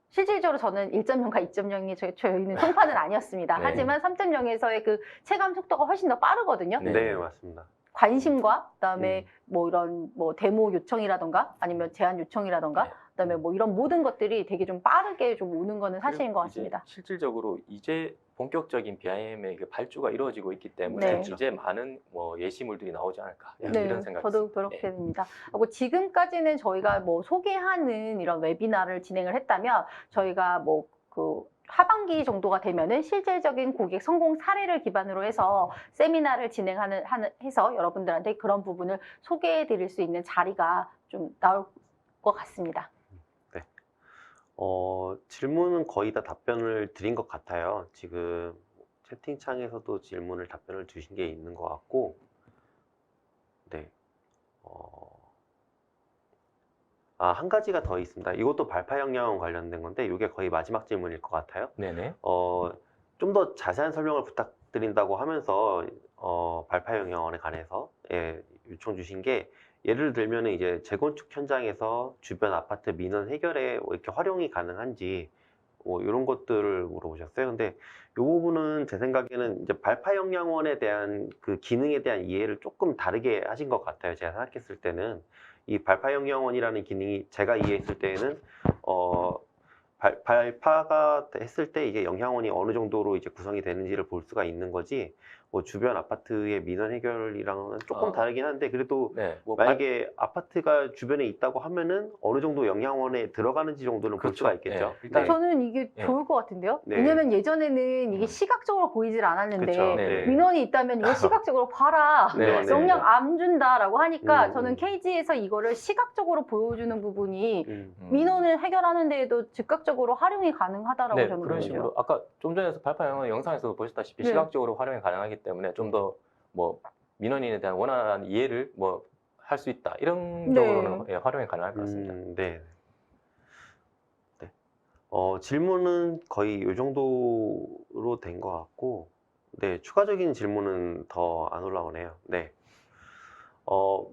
실질적으로 저는 1.0과 2.0이 저희는 통판은 아니었습니다. 네. 하지만 3.0에서의 그 체감 속도가 훨씬 더 빠르거든요. 네. 네, 맞습니다. 관심과 그다음에 뭐 이런 뭐 데모 요청이라던가 아니면 제안 요청이라던가 네. 그다음에 뭐 이런 모든 것들이 되게 좀 빠르게 좀 오는 거는 사실인 것 그리고 이제 같습니다. 실질적으로 이제 본격적인 BIM의 발주가 이루어지고 있기 때문에 네. 이제 많은 뭐 예시물들이 나오지 않을까 네, 이런 생각이 저도 있습니다. 그렇게 네. 됩니다. 하고 지금까지는 저희가 뭐 소개하는 이런 웨비나를 진행을 했다면 저희가 뭐 그 하반기 정도가 되면은 실질적인 고객 성공 사례를 기반으로 해서 세미나를 해서 여러분들한테 그런 부분을 소개해 드릴 수 있는 자리가 좀 나올 것 같습니다. 네. 질문은 거의 다 답변을 드린 것 같아요. 지금 채팅창에서도 질문을 답변을 주신 게 있는 것 같고, 네. 한 가지가 더 있습니다. 이것도 발파 역량 관련된 건데, 이게 거의 마지막 질문일 것 같아요. 네네. 좀 더 자세한 설명을 부탁드린다고 하면서, 발파 역량에 관해서, 예, 요청 주신 게, 예를 들면 이제 재건축 현장에서 주변 아파트 민원 해결에 이렇게 활용이 가능한지, 이런 것들을 물어보셨어요. 근데 이 부분은 제 생각에는 이제 발파 역량원에 대한 그 기능에 대한 이해를 조금 다르게 하신 것 같아요. 제가 생각했을 때는 이 발파 역량원이라는 기능이 제가 이해했을 때에는 발파가 했을 때 이게 영향원이 어느 정도로 이제 구성이 되는지를 볼 수가 있는 거지, 뭐 주변 아파트의 민원 해결이랑은 조금 다르긴 한데, 그래도 네. 뭐 만약에 아파트가 주변에 있다고 하면은 어느 정도 영향원에 들어가는지 정도는 볼 그렇죠. 수가 있겠죠. 네. 일단 저는 이게 네. 좋을 것 같은데요. 네. 왜냐면 예전에는 이게 시각적으로 보이질 않았는데 그쵸. 네. 민원이 있다면 이거 시각적으로 봐라. 네, 네. 영향 안 준다라고 하니까 저는 음. KG에서 이거를 시각적으로 보여주는 부분이 음. 민원을 해결하는 데에도 즉각적으로 활용이 가능하다라고 네, 저는 그런 보여요. 식으로 아까 좀 전에 발파 영상에서도 보셨다시피 네. 시각적으로 활용이 가능하기 때문에 좀 더 뭐 민원인에 대한 원활한 이해를 뭐 할 수 있다. 이런 네. 쪽으로는 예, 활용이 가능할 것 같습니다. 네. 네. 질문은 거의 이 정도로 된 것 같고, 네, 추가적인 질문은 더 안 올라오네요. 네.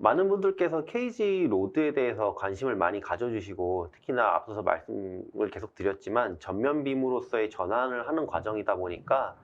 많은 분들께서 KG 로드에 대해서 관심을 많이 가져주시고, 특히나 앞서서 말씀을 계속 드렸지만, 전면 빔으로서의 전환을 하는 과정이다 보니까,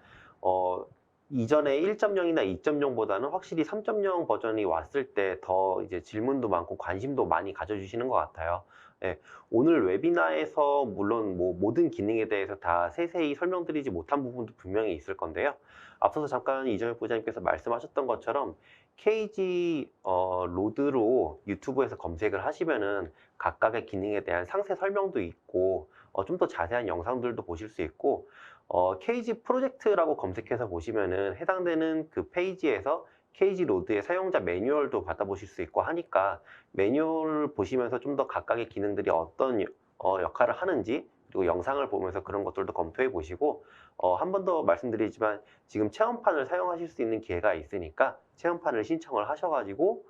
이전에 1.0이나 2.0보다는 확실히 3.0 버전이 왔을 때 더 이제 질문도 많고 관심도 많이 가져주시는 것 같아요. 예, 오늘 웨비나에서 물론 뭐 모든 기능에 대해서 다 세세히 설명드리지 못한 부분도 분명히 있을 건데요. 앞서서 잠깐 이정혁 부장님께서 말씀하셨던 것처럼 KG 로드로 유튜브에서 검색을 하시면은 각각의 기능에 대한 상세 설명도 있고 좀 더 자세한 영상들도 보실 수 있고 KG 프로젝트라고 검색해서 보시면은 해당되는 그 페이지에서 KG 로드의 사용자 매뉴얼도 받아보실 수 있고 하니까 매뉴얼을 보시면서 좀 더 각각의 기능들이 어떤 역할을 하는지 그리고 영상을 보면서 그런 것들도 검토해 보시고 한 번 더 말씀드리지만 지금 체험판을 사용하실 수 있는 기회가 있으니까 체험판을 신청을 하셔가지고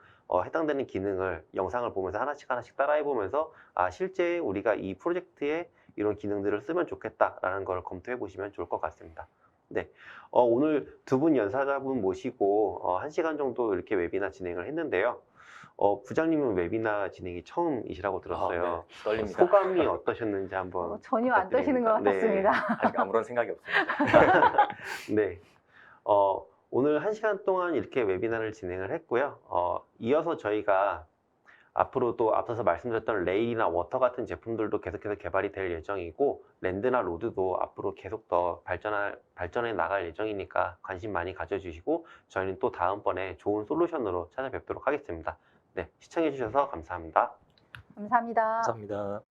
해당되는 기능을 영상을 보면서 하나씩 따라해 보면서 실제 우리가 이 프로젝트에 이런 기능들을 쓰면 좋겠다라는 걸 검토해 보시면 좋을 것 같습니다. 네, 오늘 두 분 연사자분 모시고 1시간 정도 이렇게 웨비나 진행을 했는데요. 부장님은 웨비나 진행이 처음이시라고 들었어요. 네, 떨립니다. 소감이 어떠셨는지 한번 전혀 안 떠시는 것 부탁드립니다. 같았습니다. 아직 아무런 생각이 없습니다. 네. 오늘 1시간 동안 이렇게 웨비나를 진행을 했고요. 이어서 저희가 앞으로도 앞서서 말씀드렸던 레일이나 워터 같은 제품들도 계속해서 개발이 될 예정이고 랜드나 로드도 앞으로 계속 더 발전해 나갈 예정이니까 관심 많이 가져주시고 저희는 또 다음번에 좋은 솔루션으로 찾아뵙도록 하겠습니다. 네, 시청해주셔서 감사합니다. 감사합니다. 감사합니다.